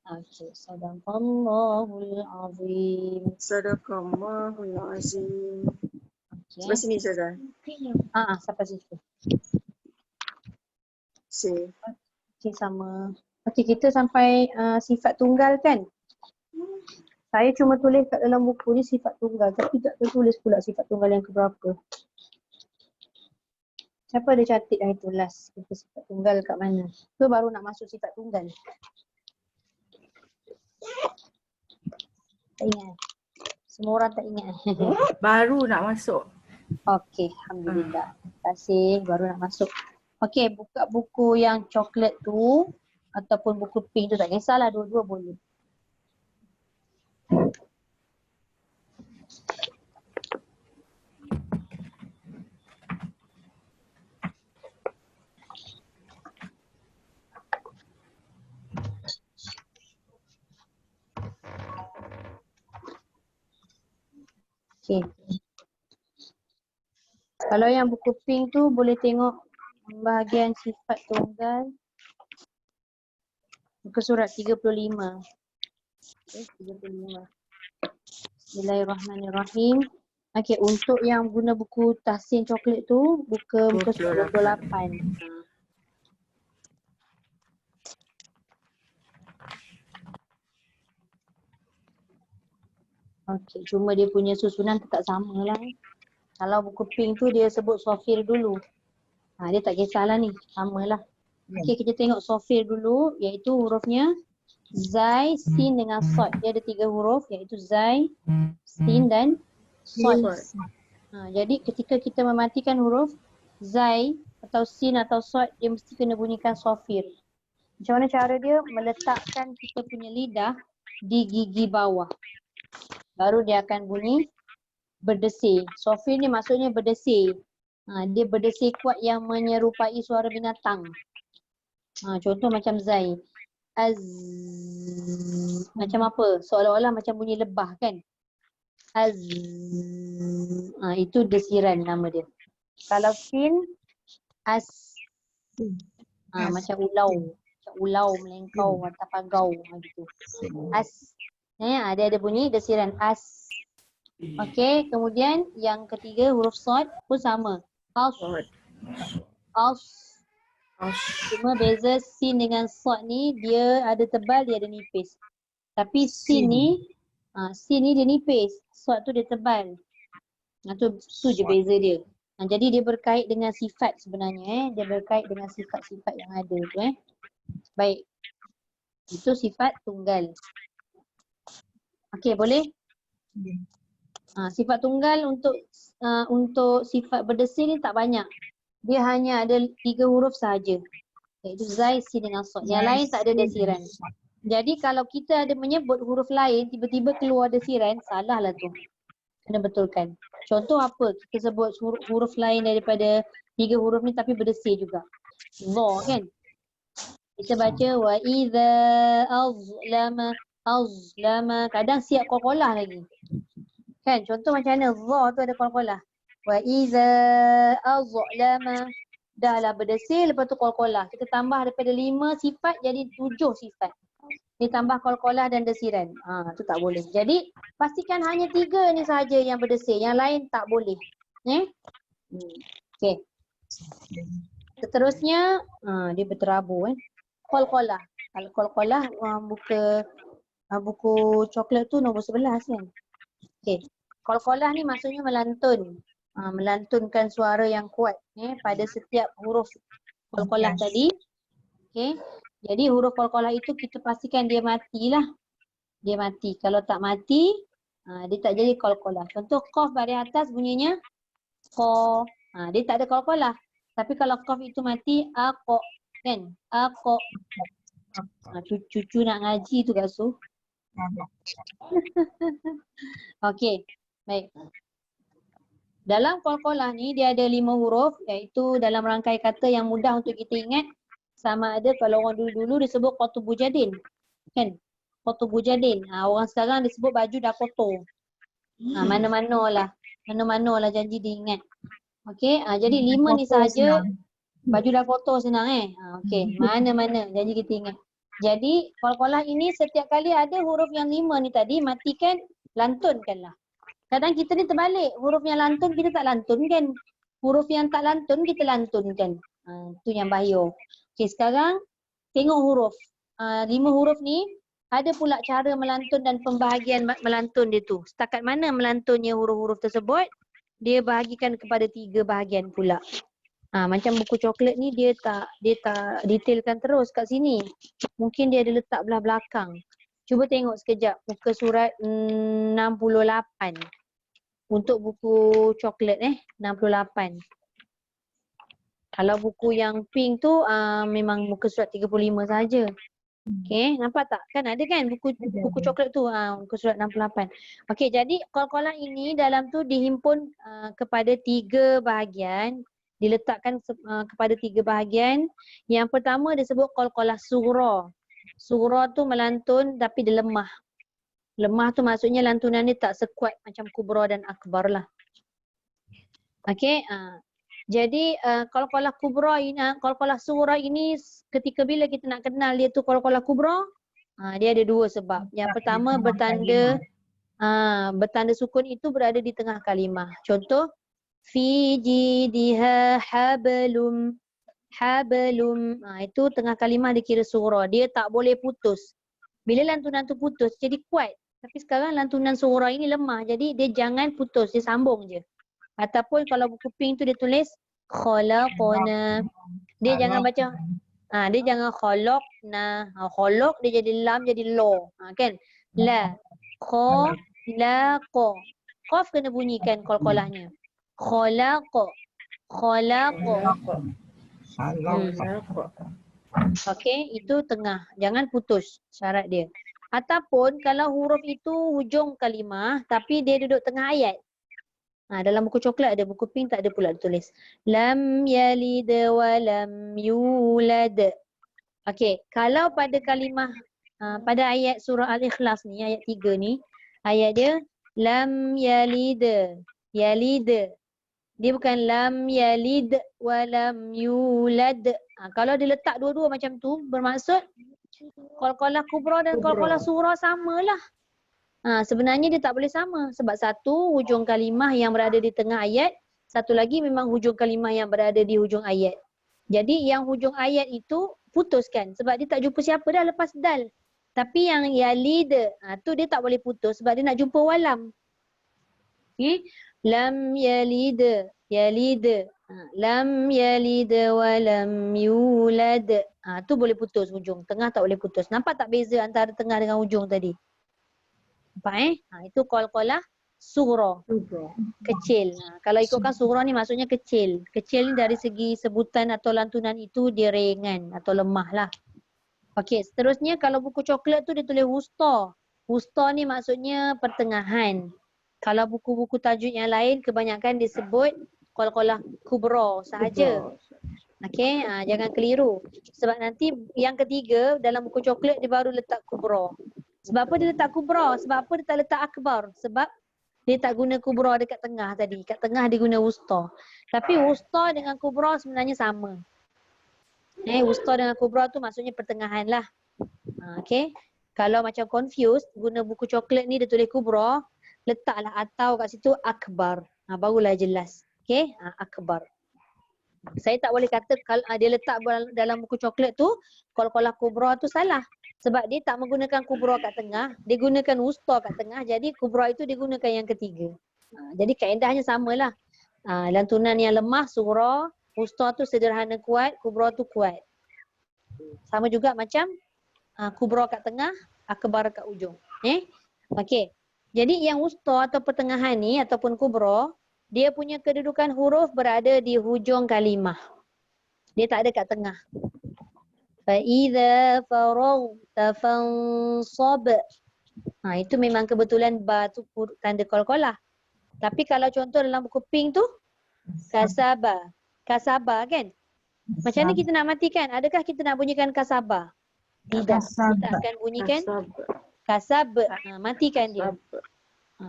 Okay, sadaqallahul azim. صدق الله العظيم. Okay. Sampai sini saja. Sampai situ. Si. Okay, sama. Okay, kita sampai sifat tunggal kan? Saya cuma tulis kat dalam buku ni sifat tunggal, tapi tak tertulis pula sifat tunggal yang keberapa. Siapa ada catat dah itu last kita sifat tunggal kat mana? Tu baru nak masuk sifat tunggal. Tak ingat. Semua orang tak ingat. Baru nak masuk. Okey, alhamdulillah. Terima kasih, baru nak masuk. Okey, buka buku yang coklat tu ataupun buku pink tu tak kisahlah, dua-dua boleh. Okey. Kalau yang buku pink tu boleh tengok bahagian sifat tunggal muka surat 35. Okay, 35. Bismillahirrahmanirrahim. Okey, untuk yang guna buku tahsin coklat tu buka muka surat 28. Okey, cuma dia punya susunan tetap sama lah. Kalau buku pink tu dia sebut sofir dulu. Dia tak kisahlah ni, samalah. Okey, kita tengok sofir dulu iaitu hurufnya Zai, Sin dengan Sod. Dia ada 3 huruf iaitu Zai, Sin dan Sod. Jadi ketika kita mematikan huruf Zai atau Sin atau Sod, dia mesti kena bunyikan sofir. Macam mana cara dia? Meletakkan kita punya lidah di gigi bawah. Baru dia akan bunyi berdesir. Sofir ni maksudnya berdesir. Dia berdesir kuat yang menyerupai suara binatang. Contoh macam Zai. Az. Macam apa? Seolah-olah macam bunyi lebah kan? Az. Itu desiran nama dia. Kalau Sin, As. Macam ulau. Macam ulau melengkau atau pagau gitu. As. Dia ada bunyi desiran As. Okey, kemudian yang ketiga huruf Sod pun sama. As. As. Cuma beza Sin dengan Sod ni dia ada tebal, dia ada nipis. Tapi Sin ni dia nipis, Sod tu dia tebal. Tu je beza dia. Jadi dia berkait dengan sifat sebenarnya. Dia berkait dengan sifat-sifat yang ada tu Baik. Itu sifat tunggal. Okey, boleh? Sifat tunggal untuk sifat berdesir ni tak banyak. Dia hanya ada 3 huruf sahaja. Iaitu Zai, Sin dengan Sod. Yang lain tak ada desiran. Jadi kalau kita ada menyebut huruf lain, tiba-tiba keluar desiran, salah lah tu. Kena betulkan. Contoh apa? Kita sebut huruf lain daripada 3 huruf ni tapi berdesir juga. Dha kan? Kita baca wa idza azlama. Kadang siap qalqalah lagi. Kan? Contoh macam mana? Dha tu ada qalqalah. Wa idza azlama. Dah lah berdesir, lepas tu qalqalah. Kita tambah daripada 5 sifat jadi 7 sifat. Ditambah qalqalah dan desiran. Tu tak boleh. Jadi pastikan hanya 3 ni sahaja yang berdesir. Yang lain tak boleh. Okey. Seterusnya dia berterabur qalqalah. Kalau qalqalah buku coklat tu nombor 11 kan. Okey. Qalqalah ni maksudnya melantun. Melantunkan suara yang kuat pada setiap huruf qalqalah tadi. Okey. Jadi huruf qalqalah itu kita pastikan dia matilah. Dia mati. Kalau tak mati, dia tak jadi qalqalah. Contoh qaf baris atas bunyinya qa. Dia tak ada qalqalah. Tapi kalau qaf itu mati, aqa kan? Aqa. Cucu nak ngaji tu Kak Su. Okey, baik. Dalam qalqalah ni dia ada 5 huruf, iaitu dalam rangkai kata yang mudah untuk kita ingat. Sama ada kalau orang dulu-dulu disebut qatubu jadin. Kan? Qatubu jadin. Orang sekarang disebut baju dah kotor. Mana-mana lah janji diingat. Okey, jadi 5 ni sahaja. Baju dah kotor senang okey, mana-mana janji kita ingat. Jadi qalqalah ini setiap kali ada huruf yang 5 ni tadi, matikan, lantunkanlah. Kadang kita ni terbalik, huruf yang lantun kita tak lantunkan. Huruf yang tak lantun kita lantunkan. Itu yang bahaya. Okey, sekarang tengok huruf. 5 huruf ni ada pula cara melantun dan pembahagian melantun dia tu. Setakat mana melantunnya huruf-huruf tersebut, dia bahagikan kepada 3 bahagian pula. Macam buku coklat ni dia tak detailkan terus kat sini. Mungkin dia ada letak belah belakang. Cuba tengok sekejap muka surat 68. Untuk buku coklat 68. Kalau buku yang pink tu memang muka surat 35 saja. Okey, nampak tak? Kan ada kan buku coklat tu, muka surat 68. Okey, jadi qalqalah ini dalam tu dihimpun kepada 3 bahagian. Diletakkan kepada 3 bahagian. Yang pertama disebut qalqalah sughra. Sughra tu melantun tapi dia lemah. Lemah tu maksudnya lantunan dia tak sekuat macam kubra dan akbar lah. Okey, jadi qalqalah kubra ini, qalqalah sughra ini ketika bila kita nak kenal dia tu qalqalah kubra, dia ada 2 sebab. Yang pertama bertanda sukun itu berada di tengah kalimah. Contoh fi jidha hablum. Itu tengah kalimah dikira sughra. Dia tak boleh putus. Bila lantunan tu putus jadi kuat. Tapi sekarang lantunan sughra ini lemah. Jadi dia jangan putus, dia sambung je. Ataupun kalau buku pink tu dia tulis khalaqna. Dia jangan baca dia jangan khalaqna. Khalaq dia jadi lam jadi lo. Kan? La khalaqa. Qaf kena bunyikan qalqalahnya. Khalaqa. Okey, itu tengah. Jangan putus syarat dia. Ataupun kalau huruf itu hujung kalimah tapi dia duduk tengah ayat. Dalam buku coklat ada, buku pink tak ada pula ditulis. Lam yalid wa lam yulad. Okey, kalau pada kalimah pada ayat surah Al-Ikhlas ni, ayat 3 ni, ayat dia lam yalid. Yalid. Dia bukan lam yalid wa lam yulad. Kalau dia letak dua-dua macam tu, bermaksud qalqalah kubra dan qalqalah sughra samalah. Sebenarnya dia tak boleh sama. Sebab satu hujung kalimah yang berada di tengah ayat, satu lagi memang hujung kalimah yang berada di hujung ayat. Jadi yang hujung ayat itu putuskan. Sebab dia tak jumpa siapa dah lepas dal. Tapi yang yalid, tu dia tak boleh putus sebab dia nak jumpa walam. Okay? Lam yalid. Yalid. Lam yalid wa lam yulad. Tu boleh putus hujung. Tengah tak boleh putus. Nampak tak beza antara tengah dengan hujung tadi? Nampak itu qalqalah sughra. Kecil. Kalau ikutkan sughra ni maksudnya kecil. Kecil ni dari segi sebutan atau lantunan itu dia ringan atau lemah lah. Okey, seterusnya kalau buku coklat tu dia tulis wusta. Wusta ni maksudnya pertengahan. Kalau buku-buku tajuk yang lain kebanyakan disebut qalqalah kubra sahaja. Okey, jangan keliru. Sebab nanti yang ketiga dalam buku coklat dia baru letak kubra. Sebab apa dia letak kubra? Sebab apa dia tak letak akbar? Sebab dia tak guna kubra dekat tengah tadi. Kat tengah dia guna wusta. Tapi wusta dengan kubra sebenarnya sama. Wusta dengan kubra tu maksudnya pertengahan lah. Okey. Kalau macam confused, guna buku coklat ni dia tulis kubra, letaklah atau kat situ akbar. Barulah jelas. Okey, akbar. Saya tak boleh kata kalau dia letak dalam buku coklat tu, qalqalah kubra tu salah. Sebab dia tak menggunakan kubra kat tengah, dia gunakan wusta kat tengah, jadi kubra itu dia gunakan yang ketiga. Jadi kaedahnya samalah. Lantunan yang lemah, sughra, wusta tu sederhana kuat, kubra tu kuat. Sama juga macam kubra kat tengah, akbar kat ujung. Okey. Jadi yang wusta atau pertengahan ni ataupun kubra, dia punya kedudukan huruf berada di hujung kalimah. Dia tak ada kat tengah. Fa idza faraghta fansab. Itu memang kebetulan ba tu tanda qalqalah. Tapi kalau contoh dalam buku pink tu kasaba. Kasaba kan? Macam mana kita nak matikan? Adakah kita nak bunyikan kasaba? Tidak. Kita akan bunyikan kasab. Matikan dia.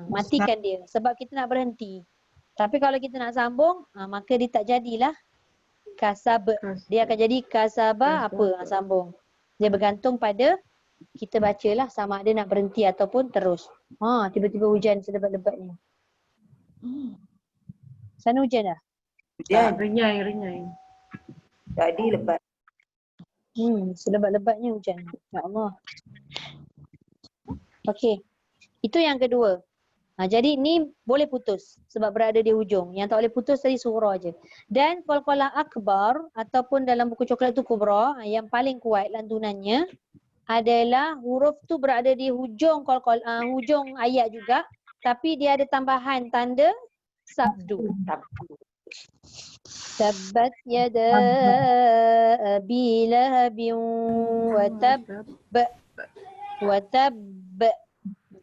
Matikan dia. Sebab kita nak berhenti. Tapi kalau kita nak sambung, maka dia tak jadilah kasab. Dia akan jadi kasaba apa? Sambung. Dia bergantung pada kita bacalah sama ada nak berhenti ataupun terus. Tiba-tiba hujan selebat-lebatnya. Sana hujan dah? Hujan. Renyai. Tadi lebat. Selebat-lebatnya hujan. Ya Allah. Okey. Itu yang kedua. Jadi ni boleh putus sebab berada di hujung. Yang tak boleh putus tadi surah je. Dan qalqalah akbar ataupun dalam buku coklat tu kubra, yang paling kuat lantunannya adalah huruf tu berada di hujung hujung ayat juga, tapi dia ada tambahan tanda sabdu. Tabbat yada abi lahabin wa tab.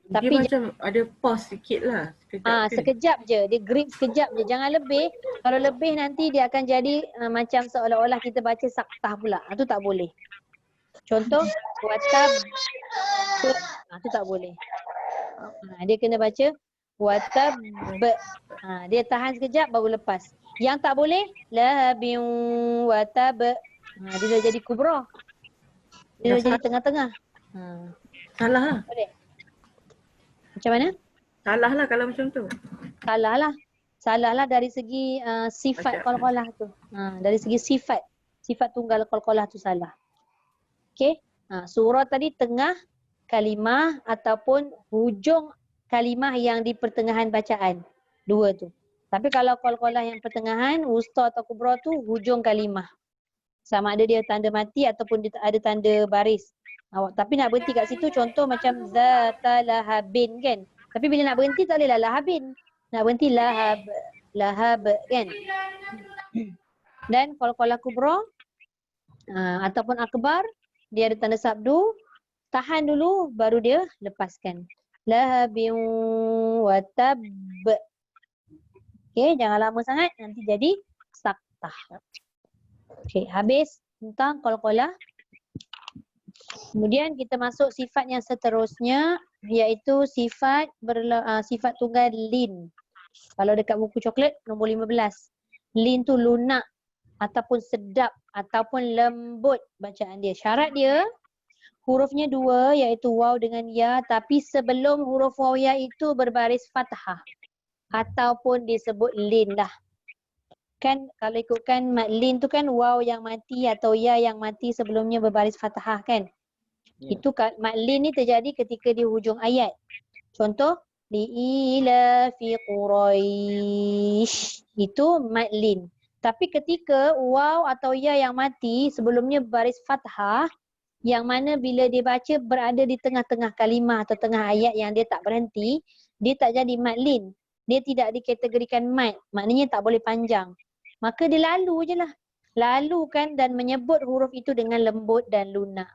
Tapi dia macam ada pause sikit lah. Sekejap je. Dia grip sekejap je. Jangan lebih. Kalau lebih nanti dia akan jadi macam seolah-olah kita baca saktah pula. Itu tak boleh. Contoh, watab. Itu tak boleh. Dia kena baca watab. Dia tahan sekejap baru lepas. Yang tak boleh, lahabin watab. Dia dah jadi kubra. Dia dah jadi tengah-tengah. Salah lah. Boleh. Macam mana? Salah lah kalau macam tu. Salah lah. Salah lah dari segi sifat qalqalah tu. Dari segi sifat tunggal qalqalah tu salah. Okey. Surah tadi tengah kalimah ataupun hujung kalimah yang di pertengahan bacaan. Dua tu. Tapi kalau qalqalah yang pertengahan, wusta atau kubra tu hujung kalimah. Sama ada dia tanda mati ataupun dia ada tanda baris. Tapi nak berhenti kat situ, contoh macam zata lahabin kan. Tapi bila nak berhenti tak boleh lah lahabin. Nak berhenti lahab kan. Dan qalqalah kubra ataupun akbar, dia ada tanda sabdu. Tahan dulu baru dia lepaskan. Lahabin wa tab. Okey, jangan lama sangat nanti jadi saktah. Okey, habis tentang qalqalah. Kemudian kita masuk sifat yang seterusnya, iaitu sifat tunggal lin. Kalau dekat buku coklat nombor 15. Lin tu lunak ataupun sedap ataupun lembut bacaan dia. Syarat dia hurufnya dua, iaitu waw dengan ya, tapi sebelum huruf waw ya itu berbaris fathah ataupun disebut lin lah. Kan kalau ikutkan mad lin tu kan waw yang mati atau ya yang mati sebelumnya berbaris fathah kan. Itu mad lin ni terjadi ketika di hujung ayat. Contoh li'ila fi quraish, itu mad lin. Tapi ketika waw atau ya yang mati sebelumnya berbaris fathah, yang mana bila dia baca berada di tengah-tengah kalimah atau tengah ayat yang dia tak berhenti, dia tak jadi mad lin. Dia tidak dikategorikan mad, maknanya tak boleh panjang. Maka dia lalu je lah. Lalukan dan menyebut huruf itu dengan lembut dan lunak.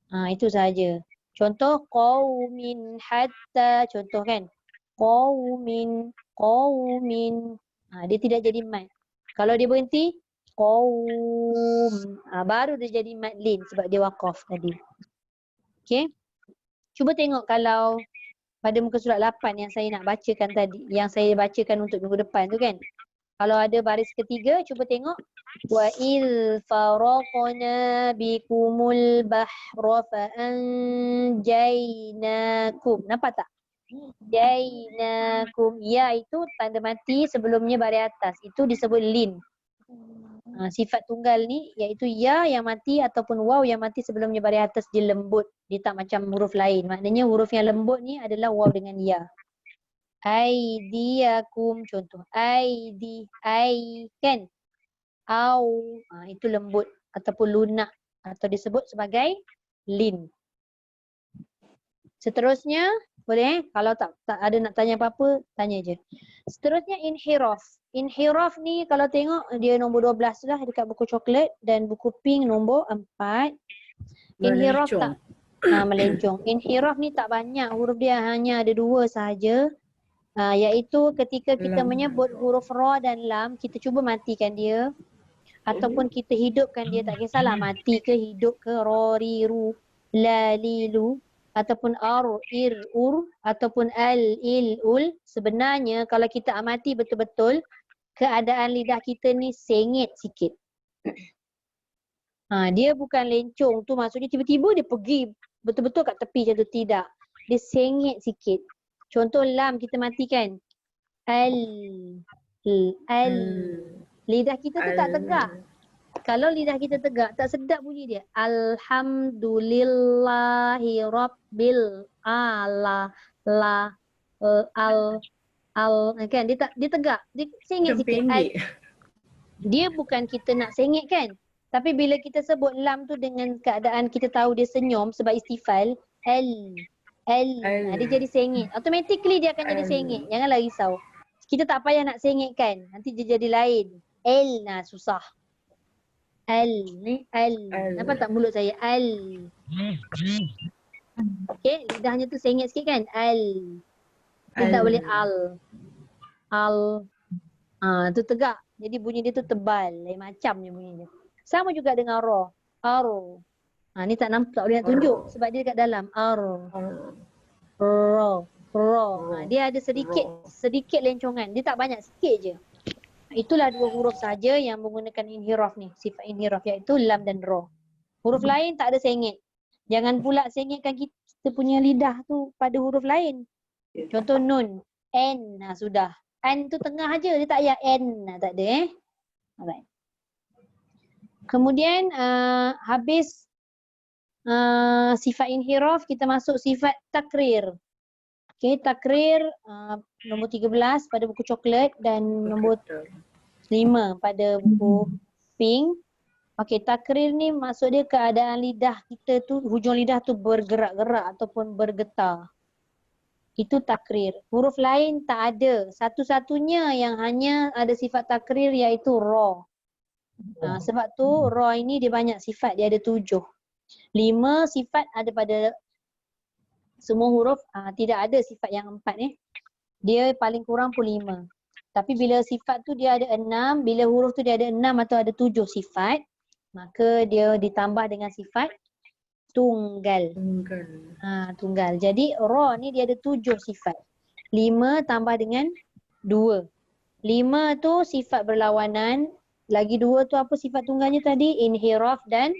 Itu sahaja. Contoh qaumin hatta, contoh kan. Qaumin. Dia tidak jadi mad. Kalau dia berhenti, qaum. Baru dia jadi mad lin sebab dia waqaf tadi. Okey. Cuba tengok kalau pada muka surat 8 yang saya nak bacakan tadi, yang saya bacakan untuk minggu depan tu kan. Kalau ada baris ketiga, cuba tengok. Wa il faraqna bikumul bahra fa anjaynakum. Nampak tak? Jainakum. Ya itu tanda mati sebelumnya baris atas. Itu disebut lin. Sifat tunggal ni iaitu ya yang mati ataupun waw yang mati sebelumnya baris atas dia lembut. Dia tak macam huruf lain. Maknanya huruf yang lembut ni adalah waw dengan ya. Aidiakum contoh. Ai kan. Au. Itu lembut ataupun lunak atau disebut sebagai lin. Seterusnya boleh kalau tak ada nak tanya apa-apa, tanya je. Seterusnya inhiraf. Inhiraf ni kalau tengok dia nombor 12 lah dekat buku coklat dan buku pink nombor 4. Inhiraf tak. Melencong. Inhiraf ni tak banyak, huruf dia hanya ada 2 sahaja. Iaitu ketika kita Lam. menyebut huruf ra dan lam, kita cuba matikan dia. Ataupun kita hidupkan dia, tak kisahlah mati ke hidup ke, ra, ri, ru, la, li, lu. Ataupun ar, ir, ur. Ataupun al, il, ul. Sebenarnya kalau kita amati betul-betul, keadaan lidah kita ni sengit sikit. Dia bukan lencong tu, maksudnya tiba-tiba dia pergi betul-betul kat tepi macam tu, tidak. Dia sengit sikit. Contoh lam kita matikan. Al. Lidah kita tu tak tegak. Kalau lidah kita tegak, tak sedap bunyi dia. Alhamdulillahi rabbil ala la al kan dia tegak. Dia sengit Macam sikit. pendek. Dia bukan kita nak sengit kan. Tapi bila kita sebut lam tu dengan keadaan kita tahu dia senyum sebab istifal, dia jadi sengit. Automatically dia akan jadi sengit. Janganlah risau. Kita tak payah nak sengitkan. Nanti dia jadi lain. Susah. Nampak tak mulut saya? Okey, lidahnya tu sengit sikit kan? Dia tak boleh tu tegak. Jadi bunyi dia tu tebal. Lain macam je bunyi dia. Sama juga dengan ra. Aro. Ni tak nampak, tak boleh nak tunjuk sebab dia dekat dalam. Aro. Ra. Dia ada sedikit lencongan. Dia tak banyak, sikit je. Itulah 2 huruf saja yang menggunakan inhiraf ni. Sifat inhiraf iaitu lam dan ra. Huruf lain tak ada sengit. Jangan pula sengitkan kita punya lidah tu pada huruf lain. Contoh nun. N. Sudah. N tu tengah aja. Dia tak payah N. Tak ada Alright. Kemudian habis sifat inhiraf, kita masuk sifat takrir. Okey, takrir nombor 13 pada buku coklat dan nombor 5 pada buku pink. Okey, takrir ni maksud dia keadaan lidah kita tu, hujung lidah tu bergerak-gerak ataupun bergetar. Itu takrir. Huruf lain tak ada. Satu-satunya yang hanya ada sifat takrir iaitu ra. Sebab tu ra ini dia banyak sifat, dia ada 7. 5 sifat ada pada semua huruf, tidak ada sifat yang 4 Dia paling kurang pun 5. Tapi bila sifat tu dia ada 6, bila huruf tu dia ada 6 atau ada 7 sifat, maka dia ditambah dengan sifat tunggal. Tunggal. Jadi ra ni dia ada 7 sifat. 5 tambah dengan 2. 5 tu sifat berlawanan. Lagi 2 tu apa sifat tunggalnya tadi? Inhiraf dan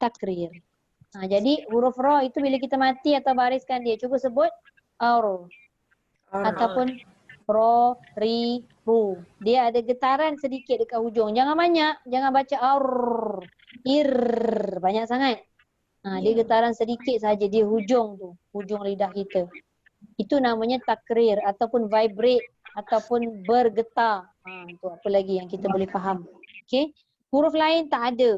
takrir. Jadi huruf ra itu bila kita mati atau bariskan dia, cuba sebut ar. Ataupun ra, ri, ru. Dia ada getaran sedikit dekat hujung. Jangan banyak. Jangan baca ar, ir. Banyak sangat. Dia getaran sedikit saja di hujung tu. Hujung lidah kita. Itu namanya takrir ataupun vibrate ataupun bergetar. Tu apa lagi yang kita boleh faham. Okey. Huruf lain tak ada.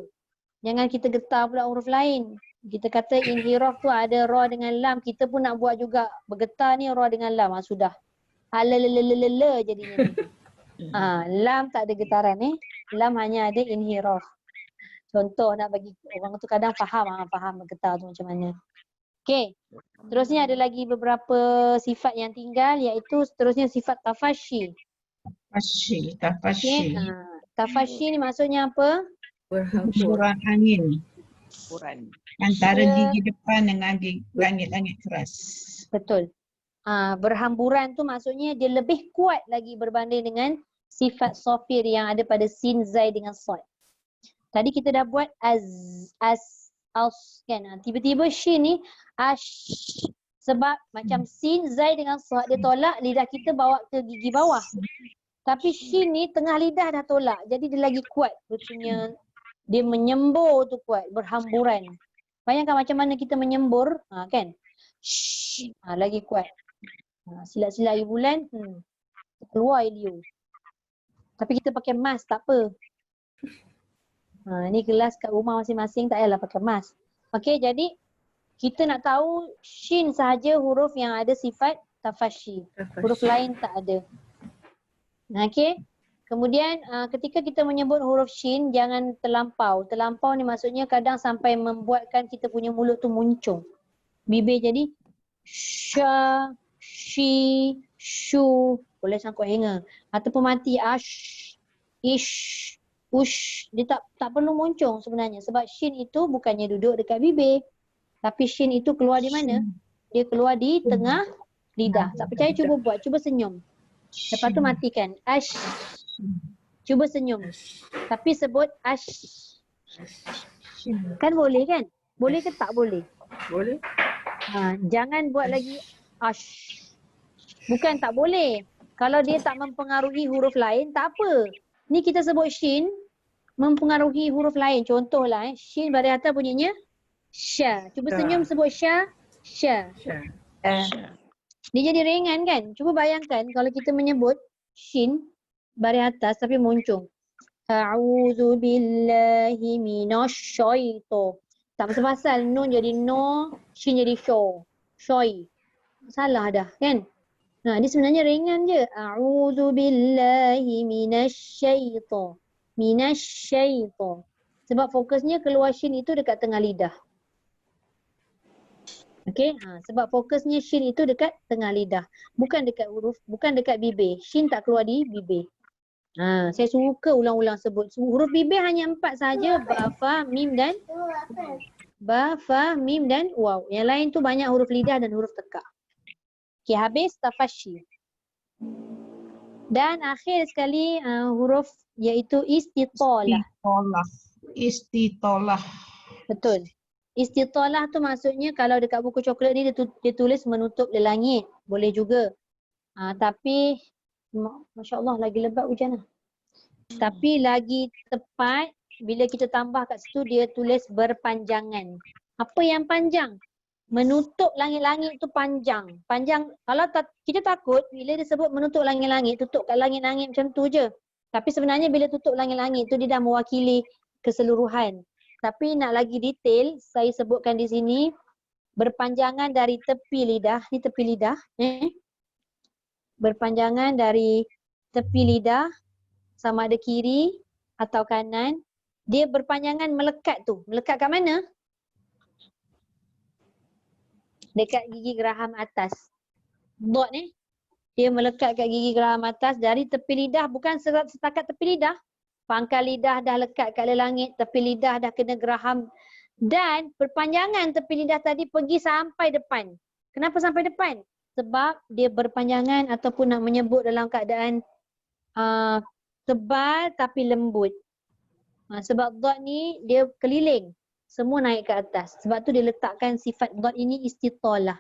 Jangan kita getar pula huruf lain. Kita kata inhiraf tu ada ra dengan lam, kita pun nak buat juga. Bergetar ni ra dengan lam. Sudah. Alalalala jadinya ni. Lam tak ada getaran Lam hanya ada inhiraf. Contoh nak bagi orang tu kadang faham bergetar tu macam mana. Okey. Terusnya ada lagi beberapa sifat yang tinggal iaitu seterusnya sifat tafashi. Tafashi. Tafashi ni maksudnya apa? Hemburan angin antara Dia- gigi depan dengan gigi langit-langit keras. Betul. Berhamburan tu maksudnya dia lebih kuat lagi berbanding dengan sifat sofir yang ada pada sin, zai dengan sad. Tadi kita dah buat as kan. Tiba-tiba shin ni ash. Sebab macam sin, zai dengan sad dia tolak, lidah kita bawa ke gigi bawah. Tapi shin ni tengah lidah dah tolak. Jadi dia lagi kuat. Maksudnya dia menyembur tu kuat, berhamburan. Bayangkan macam mana kita menyembur, kan? Lagi kuat. Silat-silat air bulan, keluar air liur. Tapi kita pakai mask, tak apa. Ni kelas kat rumah masing-masing, tak payahlah pakai mask. Okey, jadi kita nak tahu shin sahaja huruf yang ada sifat tafashi. Huruf lain tak ada. Okey. Kemudian ketika kita menyebut huruf shin jangan terlampau. Terlampau ni maksudnya kadang sampai membuatkan kita punya mulut tu muncung. Bibir jadi sha, shi, shu, boleh sangkut hanger. Ataupun mati ash, ish, ush. Dia tak perlu muncung sebenarnya sebab shin itu bukannya duduk dekat bibir. Tapi shin itu keluar di mana? Dia keluar di tengah lidah. Tak percaya cuba buat, cuba senyum. Lepas tu matikan. Ash. Cuba senyum. Tapi sebut ash. Kan boleh kan? Boleh ke tak boleh? Boleh? Jangan buat lagi ash. Bukan tak boleh. Kalau dia tak mempengaruhi huruf lain, tak apa. Ni kita sebut shin mempengaruhi huruf lain. Contohlah shin baris atas bunyinya sya. Cuba senyum sebut sya. Sya. Dia jadi ringan kan? Cuba bayangkan kalau kita menyebut shin baris atas tapi muncung. A'udzu billahi minasyaiton. Tak pasal-pasal nun jadi no, shin jadi sho. Shoi. Salah dah kan? Dia sebenarnya ringan je. A'udzu billahi minasyaiton. Minasyaiton. Sebab fokusnya keluar shin itu dekat tengah lidah. Okey, sebab fokusnya shin itu dekat tengah lidah. Bukan dekat huruf, bukan dekat bibir. Shin tak keluar di bibir. Saya suka ulang-ulang sebut. Huruf bibir hanya 4 saja. Ba, fa, mim dan waw. Yang lain tu banyak huruf lidah dan huruf tekak. Okey, habis tafashi. Dan akhir sekali huruf iaitu istitalah. Istitalah. Betul. Istitalah tu maksudnya kalau dekat buku coklat ni dia tulis menutup langit. Boleh juga. Tapi Masya Allah lagi lebat hujan lah. Tapi lagi tepat bila kita tambah kat situ dia tulis berpanjangan. Apa yang panjang? Menutup langit-langit tu panjang. Panjang kalau kita takut bila dia sebut menutup langit-langit, tutup kat langit-langit macam tu je. Tapi sebenarnya bila tutup langit-langit tu dia dah mewakili keseluruhan. Tapi nak lagi detail, saya sebutkan di sini berpanjangan dari tepi lidah, ni tepi lidah, berpanjangan dari tepi lidah sama ada kiri atau kanan, dia berpanjangan melekat tu. Melekat kat mana? Dekat gigi geraham atas. Dot ni, dia melekat kat gigi geraham atas dari tepi lidah, bukan setakat tepi lidah. Pangkal lidah dah lekat kat langit, tepi lidah dah kena geraham. Dan perpanjangan tepi lidah tadi pergi sampai depan. Kenapa sampai depan? Sebab dia berpanjangan ataupun nak menyebut dalam keadaan tebal tapi lembut. Sebab dot ni dia keliling. Semua naik ke atas. Sebab tu dia letakkan sifat dot ini istitalah.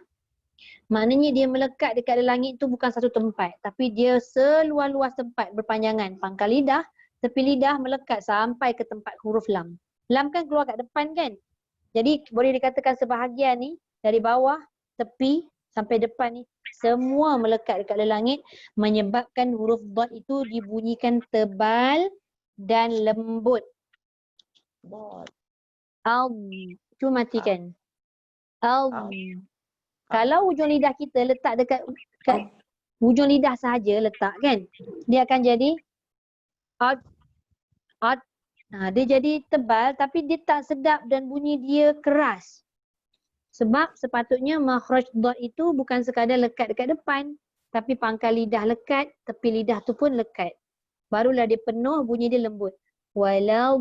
Maknanya dia melekat dekat langit tu bukan satu tempat. Tapi dia seluas-luas tempat berpanjangan. Pangkal lidah, tepi lidah melekat sampai ke tempat huruf lam. Lam kan keluar kat depan kan? Jadi boleh dikatakan sebahagian ni dari bawah, tepi sampai depan ni semua melekat dekat langit menyebabkan huruf dot itu dibunyikan tebal dan lembut. Cuma matikan. Kalau hujung lidah kita letak dekat hujung lidah sahaja letak kan, dia akan jadi dia jadi tebal tapi dia tak sedap dan bunyi dia keras. Sebab sepatutnya makhraj dot itu bukan sekadar lekat dekat depan, tapi pangkal lidah lekat, tepi lidah tu pun lekat. Barulah dia penuh, bunyi dia lembut. Walau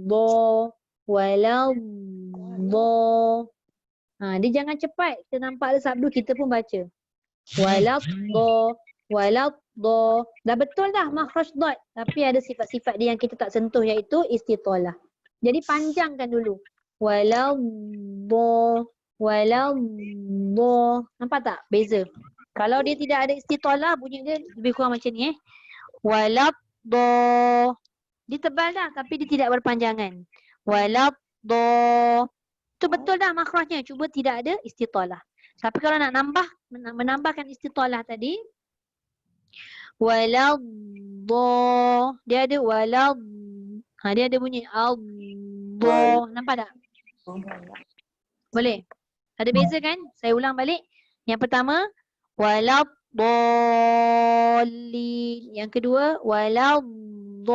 bo. Dia jangan cepat. Kita nampak ada sabdu kita pun baca. Walau do. Dah betul dah makhraj dot. Tapi ada sifat-sifat dia yang kita tak sentuh iaitu istitalah. Jadi panjangkan dulu. Walau do. Nampak tak? Beza. Kalau dia tidak ada istitalah bunyi dia lebih kurang macam ni Walau do. Dia tebal dah tapi dia tidak berpanjangan. Walau do. Itu betul dah makhrajnya. Cuba tidak ada istitalah. Tapi kalau nak menambahkan istitalah tadi walau do. Dia ada walau. Dia ada bunyi do. Nampak tak? Boleh? Ada beza kan? Saya ulang balik. Yang pertama walau dhalin. Yang kedua waladhdallin.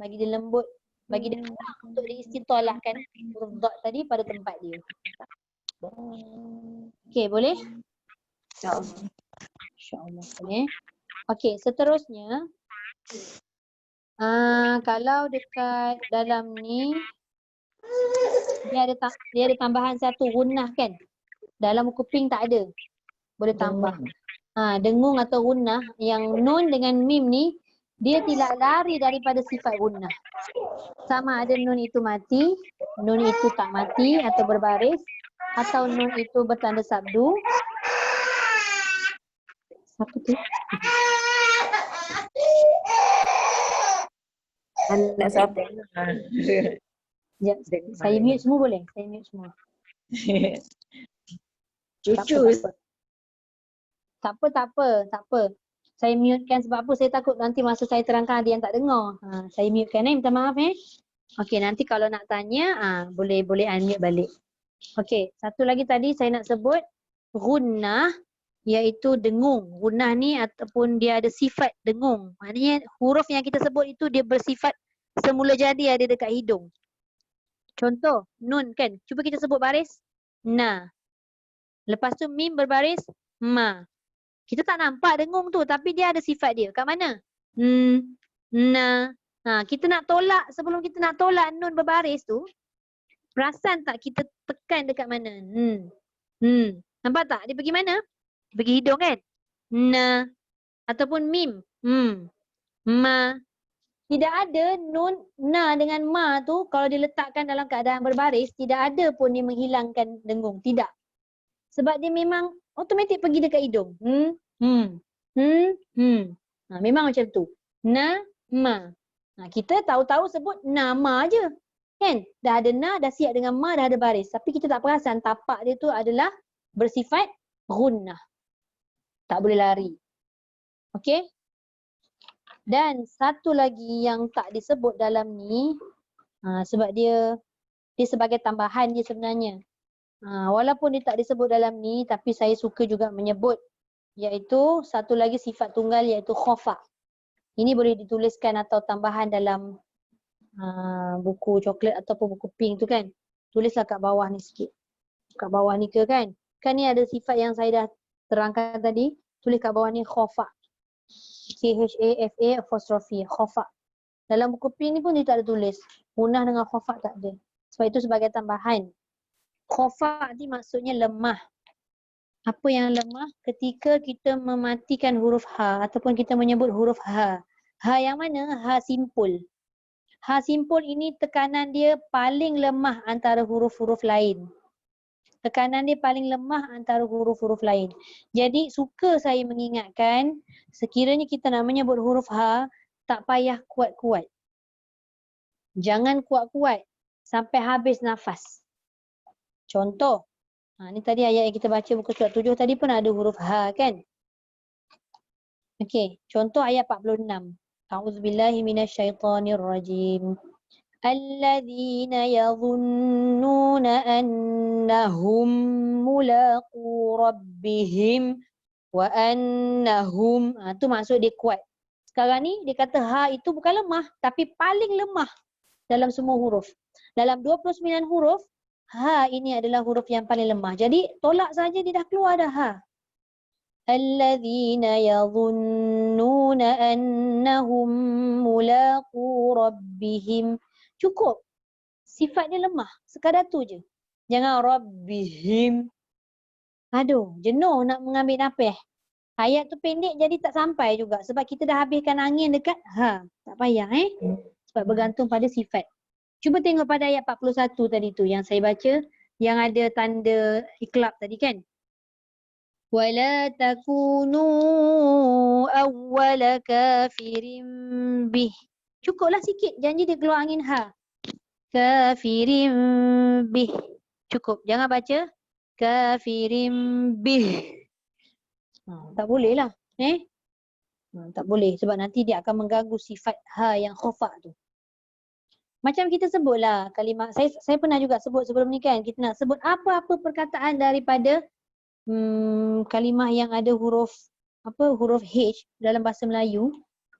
Bagi dia lembut, bagi dia mudah untuk diistitolahkan huruf dha tadi pada tempat dia. Okey, boleh? InsyaAllah. InsyaAllah boleh. Okey, seterusnya kalau dekat dalam ni dia ada tambahan satu gunnah kan? Dalam buku pink tak ada. Boleh tambah. Dengung atau gunnah yang nun dengan mim ni dia tidak lari daripada sifat gunnah. Sama ada nun itu mati, nun itu tak mati atau berbaris, atau nun itu bertanda sabdu. Apa tu? Anak siapa? Sekejap, saya mute semua boleh? Saya mute semua. Cucu. Tak apa. Saya mutekan sebab apa? Saya takut nanti masa saya terangkan ada yang tak dengar. Saya mutekan minta maaf Okey, nanti kalau nak tanya boleh unmute balik. Okey, satu lagi tadi saya nak sebut gunnah iaitu dengung. Gunnah ni ataupun dia ada sifat dengung. Maknanya huruf yang kita sebut itu dia bersifat semula jadi ada dekat hidung. Contoh, nun kan. Cuba kita sebut baris. Na. Lepas tu mim berbaris. Ma. Kita tak nampak dengung tu tapi dia ada sifat dia. Kat mana? Na. Kita nak tolak, sebelum kita nak tolak nun berbaris tu, perasan tak kita tekan dekat mana? Nampak tak? Dia pergi mana? Dia pergi hidung kan? Na. Ataupun mim. Ma. Tidak ada nun na dengan ma tu kalau diletakkan dalam keadaan berbaris, tidak ada pun dia menghilangkan dengung. Tidak. Sebab dia memang automatik pergi dekat hidung. Memang macam tu. Na, ma. Kita tahu-tahu sebut nama je. Kan? Dah ada na, dah siap dengan ma, dah ada baris. Tapi kita tak perasan tapak dia tu adalah bersifat gunnah. Tak boleh lari. Okey? Dan satu lagi yang tak disebut dalam ni, sebab dia sebagai tambahan je sebenarnya. Walaupun dia tak disebut dalam ni, tapi saya suka juga menyebut, iaitu satu lagi sifat tunggal iaitu khofa. Ini boleh dituliskan atau tambahan dalam buku coklat ataupun buku pink tu kan. Tulislah kat bawah ni sikit. Kat bawah ni ke kan. Kan ni ada sifat yang saya dah terangkan tadi. Tulis kat bawah ni khofa. K-H-A-F-A apostrophe. Khofa. Dalam buku pink ni pun dia tak ada tulis. Gunnah dengan khofa tak ada. Sebab itu sebagai tambahan. Khofa ni maksudnya lemah. Apa yang lemah? Ketika kita mematikan huruf ha ataupun kita menyebut huruf ha. Ha yang mana? Ha simpul. Ha simpul ini tekanan dia paling lemah antara huruf-huruf lain. Tekanan dia paling lemah antara huruf-huruf lain. Jadi suka saya mengingatkan, sekiranya kita nak menyebut huruf ha, tak payah kuat-kuat. Jangan kuat-kuat sampai habis nafas. Contoh, ni tadi ayat yang kita baca buku surat 7 tadi pun ada huruf ha kan? Okey, contoh ayat 46. A'udzubillahi minasyaitonirrajim. Alladzina yadhunnuna annahum mulaqu rabbihim wa annahum. Tu maksud dia kuat. Sekarang ni dia kata ha itu bukan lemah tapi paling lemah dalam semua huruf. Dalam 29 huruf, ha ini adalah huruf yang paling lemah. Jadi tolak saja dia dah keluar dah ha. Alladzina yadhunnuna annahum mulaqu rabbihim. Cukup. Sifat dia lemah. Sekadar tu je. Jangan rabbihim. Aduh, jenuh nak mengambil nafas. Ayat tu pendek jadi tak sampai juga. Sebab kita dah habiskan angin dekat ha. Tak payah Sebab bergantung pada sifat. Cuba tengok pada ayat 41 tadi tu yang saya baca. Yang ada tanda iklab tadi kan. وَلَا تَكُونُوا أَوَّلَ كَافِرٍ بِهِ. Cukuplah sikit. Janji dia keluar angin ha. Kafirin bih. Cukup. Jangan baca kafirin bih. Tak boleh lah. Tak boleh. Sebab nanti dia akan mengganggu sifat ha yang khofa tu. Macam kita sebutlah kalimat. Saya pernah juga sebut sebelum ni kan. Kita nak sebut apa-apa perkataan daripada kalimah yang ada huruf huruf H dalam bahasa Melayu,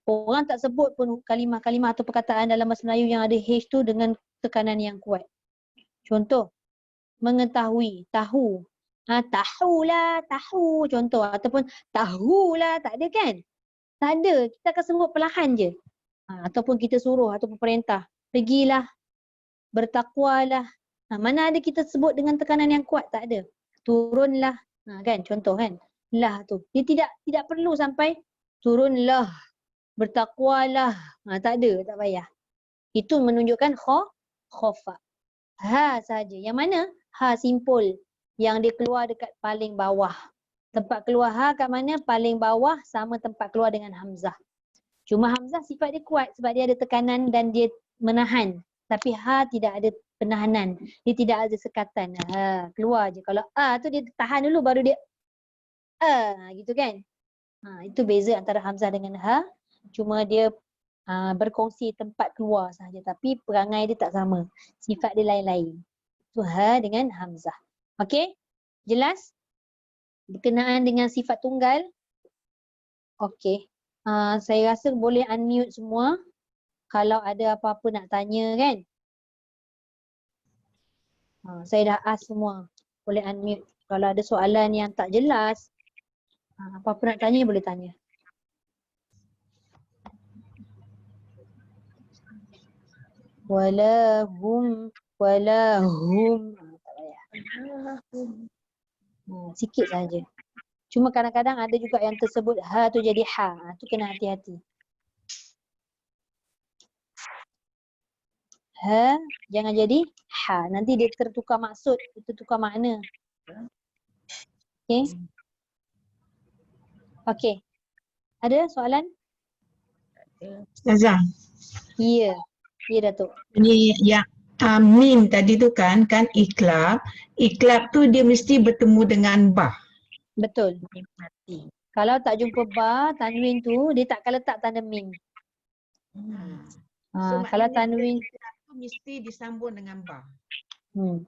orang tak sebut pun kalimah-kalimah atau perkataan dalam bahasa Melayu yang ada H tu dengan tekanan yang kuat. Contoh, mengetahui, tahu. Tahulah, tahu contoh, ataupun tahulah, tak ada kan? Tak ada, kita akan sebut perlahan je. Ataupun kita suruh ataupun perintah, pergilah, bertakwalah. Mana ada kita sebut dengan tekanan yang kuat? Tak ada. Turunlah, kan contoh kan? Lah tu. Dia tidak perlu sampai turunlah, bertakwalah. Tak ada, tak payah. Itu menunjukkan khofa. Ha saja. Yang mana? Ha simpul. Yang dia keluar dekat paling bawah. Tempat keluar ha kat mana? Paling bawah sama tempat keluar dengan hamzah. Cuma hamzah sifat dia kuat sebab dia ada tekanan dan dia menahan. Tapi ha tidak ada penahanan. Dia tidak ada sekatan. Ha, keluar je. Kalau a tu dia tahan dulu baru dia gitu kan. Itu beza antara hamzah dengan ha. Cuma dia berkongsi tempat keluar sahaja. Tapi perangai dia tak sama. Sifat dia lain-lain. Tu ha dengan hamzah. Okey? Jelas? Berkenaan dengan sifat tunggal. Okey. Saya rasa boleh unmute semua. Kalau ada apa-apa nak tanya kan. Saya dah ask semua. Boleh unmute. Kalau ada soalan yang tak jelas, apa-apa nak tanya boleh tanya. Walahum. Tak payah. Sikit saja. Cuma kadang-kadang ada juga yang tersebut ha tu jadi ha. Tu kena hati-hati. Ha jangan jadi ha. Nanti dia tertukar maksud, tertukar makna. Okey. Okey. Ada soalan? Ustazah, Ya. Ya Datuk. ini yang mim tadi tu kan iklab. Iklab tu dia mesti bertemu dengan ba. Betul. Kalau tak jumpa ba, tanwin tu dia takkan letak tanda mim. Kalau maknanya tanwin iklab tu mesti disambung dengan ba. Terima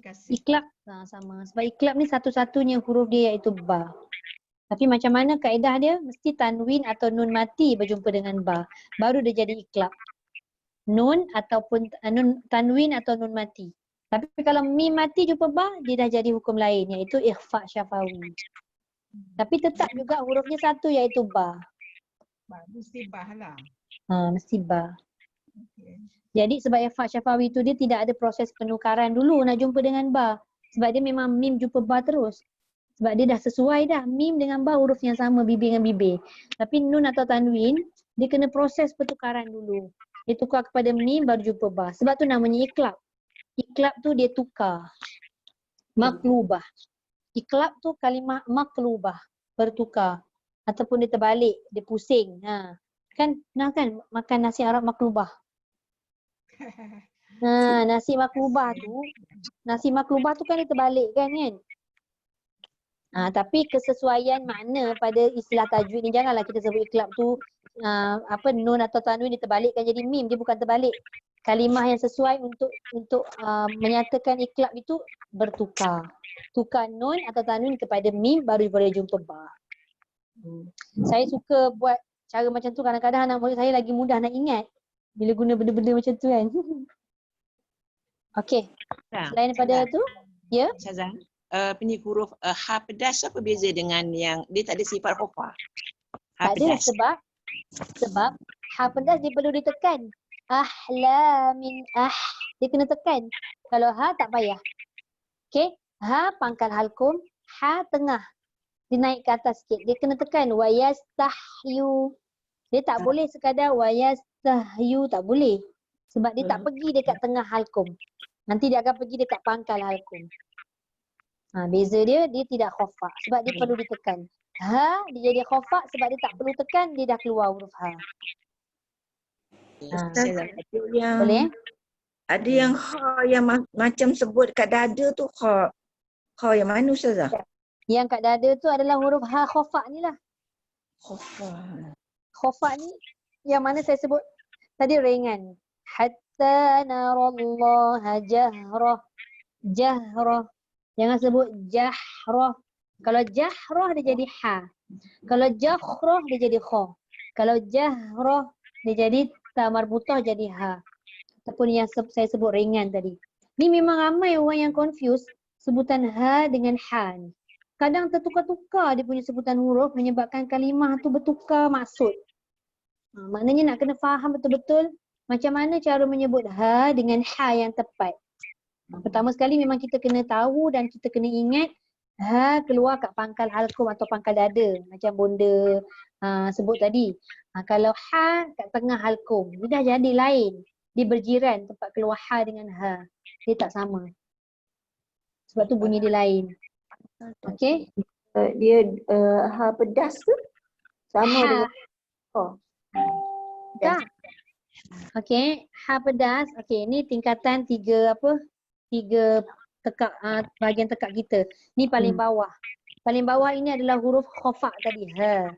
kasih. iklab sama. Sebab iklab ni satu-satunya huruf dia iaitu ba. Tapi macam mana kaedah dia? Mesti tanwin atau nun mati berjumpa dengan ba. Baru dia jadi iklab. Nun ataupun tanwin atau nun mati. Tapi kalau mim mati jumpa ba, dia dah jadi hukum lain iaitu ikhfa syafawi. Tapi tetap juga hurufnya satu iaitu ba. Mesti ba lah. Mesti ba. Okay. Jadi sebab ikhfa syafawi tu dia tidak ada proses penukaran dulu nak jumpa dengan ba. Sebab dia memang mim jumpa ba terus. Sebab dia dah sesuai dah mim dengan ba huruf yang sama bibir dengan bibir. Tapi nun atau tanwin dia kena proses pertukaran dulu. Dia tukar kepada mim baru jumpa ba. Sebab tu namanya iklab. Iklab tu dia tukar. Maklubah. Iklab tu kalimah maklubah. Bertukar. Ataupun dia terbalik. Dia pusing. Kan pernah kan makan nasi Arab maklubah? Nasi maklubah tu kan dia terbalik kan. Tapi kesesuaian makna pada istilah tajwid ni janganlah kita sebut iklab tu nun atau tanwin dia terbalikkan jadi mim. Dia bukan terbalik. Kalimah yang sesuai untuk menyatakan iklab itu bertukar. Tukar nun atau tanwin kepada mim baru boleh jumpa ba. Saya suka buat cara macam tu kadang-kadang anak murid saya lagi mudah nak ingat bila guna benda-benda macam tu kan. Okey. Selain daripada tu, ya? Ustazah, huruf ha pedas apa beza dengan yang dia tak ada sifat khofa? Ha Tak ada pedas. sebab ha pedas dia perlu ditekan. Ahla min dia kena tekan. Kalau ha tak payah. Okey, ha pangkal halkum, ha tengah. Dia naik ke atas sikit. Dia kena tekan wayastahyu. Dia tak boleh sekadar wayastahyu, tak boleh. Sebab dia tak pergi dekat tengah halkum. Nanti dia akan pergi dekat pangkal halkum. Beza dia tidak khofa sebab dia perlu ditekan. Ha dia jadi khofa sebab dia tak perlu tekan, dia dah keluar huruf ha. Boleh? Ada yang kha yang macam sebut kat dada tu kha. Kha yang mana Ustazah? Yang kat dada tu adalah huruf ha khofa ni lah. Khofa ni yang mana saya sebut tadi ringan. Hatta narallaha jahrah. Jangan sebut jahroh. Kalau jahroh dia jadi ha. Kalau jahroh dia jadi kho. Kalau jahroh dia jadi ta marbutah jadi ha. Ataupun yang saya sebut ringan tadi. Ni memang ramai orang yang confuse sebutan ha dengan ha ni. Kadang tertukar-tukar dia punya sebutan huruf menyebabkan kalimah tu bertukar maksud. Maknanya nak kena faham betul-betul macam mana cara menyebut ha dengan ha yang tepat. Pertama sekali memang kita kena tahu dan kita kena ingat ha keluar kat pangkal halkum atau pangkal dada. Macam bonda sebut tadi. Kalau ha kat tengah halkum, dia dah jadi lain. Dia berjiran tempat keluar ha dengan ha. Dia tak sama. Sebab tu bunyi dia lain. Okey? Dia ha pedas tu sama Ha. dengan Tak. Okey, ha pedas. Okey, ni tingkatan tiga tekak bahagian tekak kita. Ni paling bawah. Paling bawah ini adalah huruf khafa tadi. Ha.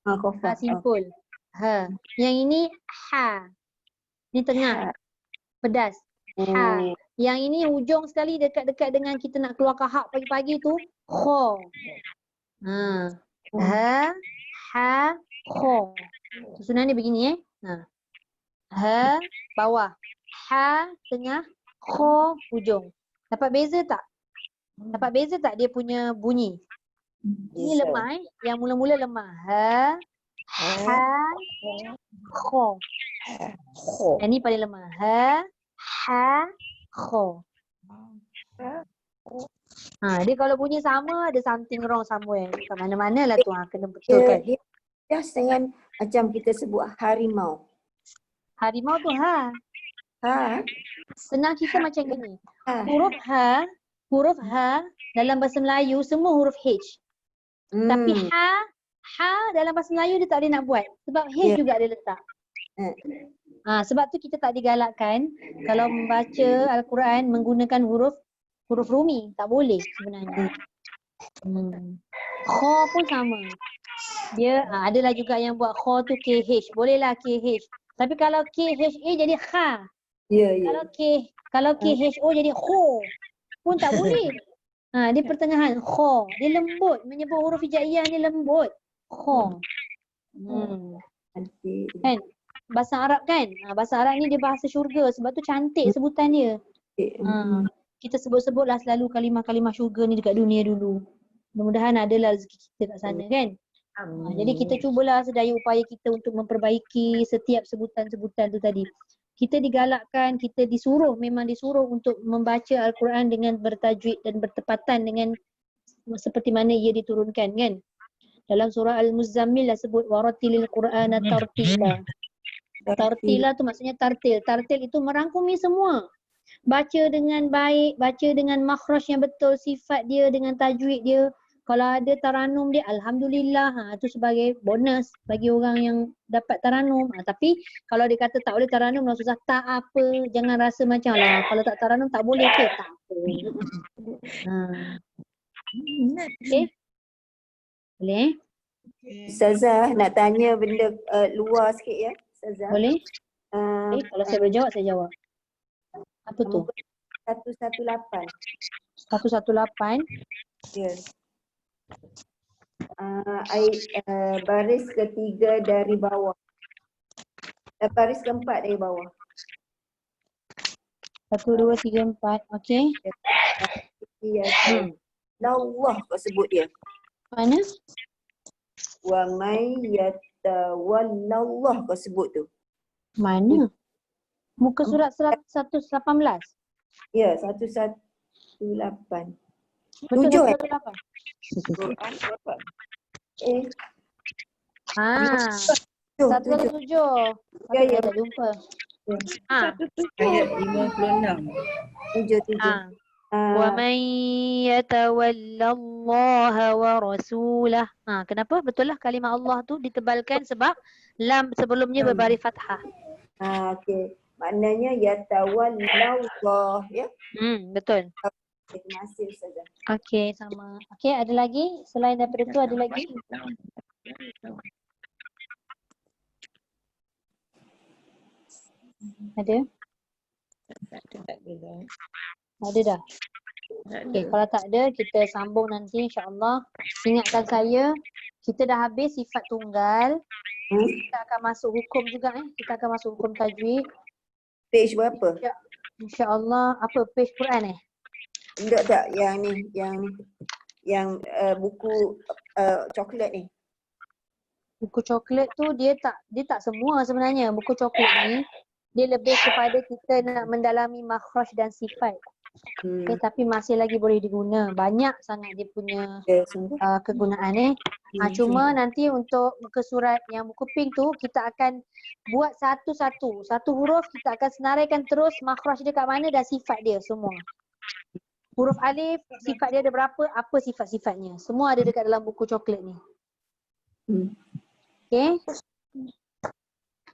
Ha simpul. Ha. Yang ini ha. Ni tengah. Pedas. Ha. Yang ini hujung sekali dekat-dekat dengan kita nak keluar kahak pagi-pagi tu kha. Ha, ha, kha. Susunan dia begini Ha, bawah. Ha, tengah. Kha, hujung. Dapat beza tak? Dapat beza tak dia punya bunyi? Ini lemah Yang mula-mula lemah. Ha, ha, kha. Yang ni paling lemah. Ha, ha, kha. Dia kalau bunyi sama ada something wrong somewhere. Kat mana-mana lah tu. Kena betulkan. Dia pedas dengan macam kita sebut harimau. Harimau tu ha. Ha. Senang kita macam gini. Ha. Huruf ha dalam bahasa Melayu semua huruf H. Tapi ha dalam bahasa Melayu dia tak boleh nak buat. Sebab H juga dia letak. Sebab tu kita tak digalakkan kalau membaca Al-Quran menggunakan huruf Rumi. Tak boleh sebenarnya. Kha pun sama. Dia adalah juga yang buat kha tu KH. Bolehlah KH. Tapi kalau KHA jadi kha. Kalau KHO jadi kho pun tak boleh. Dia pertengahan kha. Dia lembut. Menyebut huruf hijaiyah ni lembut. Kha. Kan? Bahasa Arab kan? Bahasa Arab ni dia bahasa syurga sebab tu cantik sebutan dia. Kita sebut-sebutlah selalu kalimah-kalimah syurga ni dekat dunia dulu. Mudah-mudahan adalah rezeki kita kat sana kan? Jadi kita cubalah sedaya upaya kita untuk memperbaiki setiap sebutan-sebutan tu tadi. Kita digalakkan, kita memang disuruh untuk membaca Al-Quran dengan bertajwid dan bertepatan dengan seperti mana ia diturunkan kan. Dalam surah Al-Muzammil lah sebut waratilil Qur'ana tartila. Tartila tu maksudnya tartil. Tartil itu merangkumi semua. Baca dengan baik, baca dengan makhraj yang betul, sifat dia dengan tajwid dia. Kalau ada taranum dia, alhamdulillah. Itu sebagai bonus bagi orang yang dapat taranum. Tapi kalau dia kata tak boleh taranum, susah tak apa. Jangan rasa macam lah. Kalau tak taranum tak boleh ke? Tak apa. Okay? Boleh? Ustazah nak tanya benda luar sikit ya. Ustazah. Boleh? Kalau saya boleh jawab, saya jawab. Apa tu? 118. 118. Ya. Baris ketiga dari bawah. Baris keempat dari bawah. 1, 2, 3, 4. Okey. Ya. Allah kau sebut dia. Mana? Wa may yatawallallah kau sebut tu. Mana? Muka surat 118. Ya, 118. Betul 7 118. Ah. 117. Ya, ya. Tak jumpa. Ayat 56. 7. Wa man yatawallallaha wa rasulah. Kenapa? Betul lah kalimah Allah tu ditebalkan sebab lam sebelumnya berbaris fathah. Okey. Maknanya yatawallallah ya. Betul. Terima kasih Ustazah. Okey, sama. Okey, ada lagi? Selain daripada tu ada lagi? Ada? Ada dah. Okay, kalau tak ada, kita sambung nanti insyaAllah. Ingatkan saya, kita dah habis sifat tunggal. Kita akan masuk hukum juga Kita akan masuk hukum tajwid. Page berapa? InsyaAllah, apa page Quran Tak, yang ni, yang buku coklat ni. Buku coklat tu dia tak semua sebenarnya. Buku coklat ni dia lebih kepada kita nak mendalami makhraj dan sifat. Okay, tapi masih lagi boleh diguna. Banyak sangat dia punya kegunaan cuma nanti untuk muka surat yang buku pink tu kita akan buat satu-satu. Satu huruf kita akan senaraikan terus makhraj dia kat mana dan sifat dia semua. Huruf alif, sifat dia ada berapa, apa sifat-sifatnya. Semua ada dekat dalam buku coklat ni. Okay?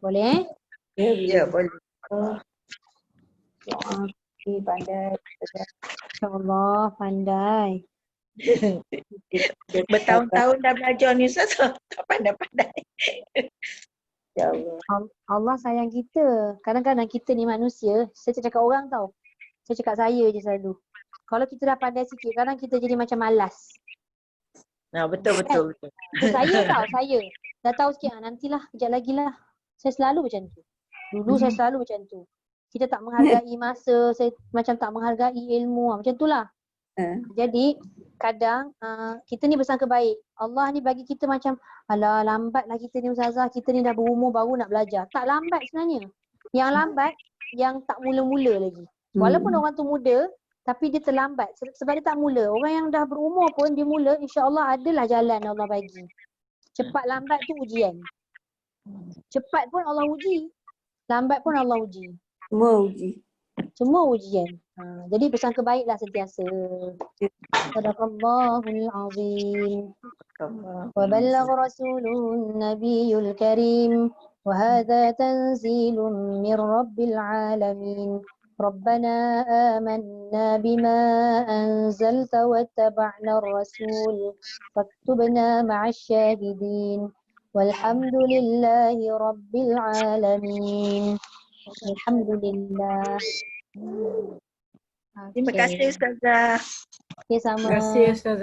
Boleh? Ya, boleh. Okay, pandai. InsyaAllah, pandai. Bertahun-tahun dah belajar ni Ustaz, tak pandai-pandai. Ya Allah. Allah sayang kita. Kadang-kadang kita ni manusia, saya cakap orang tau. Saya cakap saya je selalu. Kalau kita dah pandai sikit, kadang kita jadi macam malas. Nah, betul. Saya saya. Dah tahu sikit, nantilah, kejap lagi lah. Saya selalu macam tu. Dulu saya selalu macam tu. Kita tak menghargai masa, saya macam tak menghargai ilmu, macam tu lah. Jadi, kadang kita ni bersangka baik. Allah ni bagi kita macam, alah lambatlah kita ni Ustazah, kita ni dah berumur baru nak belajar. Tak lambat sebenarnya. Yang lambat, yang tak mula-mula lagi. Walaupun orang tu muda, tapi dia terlambat sebab dia tak mula. Orang yang dah berumur pun dia mula, insya-Allah adalah jalan Allah bagi. Cepat lambat tu ujian. Cepat pun Allah uji. Lambat pun Allah uji. Semua ujian. Jadi bersangka baiklah sentiasa. Sadaqallahul azim. Wa ballagha rasulun nabiyul karim. Wa hadha tanzilun min rabbil alamin. ربنا آمنا بما أنزلت واتبعنا الرسول فاكتبنا مع الشاهدين والحمد لله رب العالمين. الحمد لله. Terima kasih Ustazah. Okay, sama. Terima kasih Ustazah.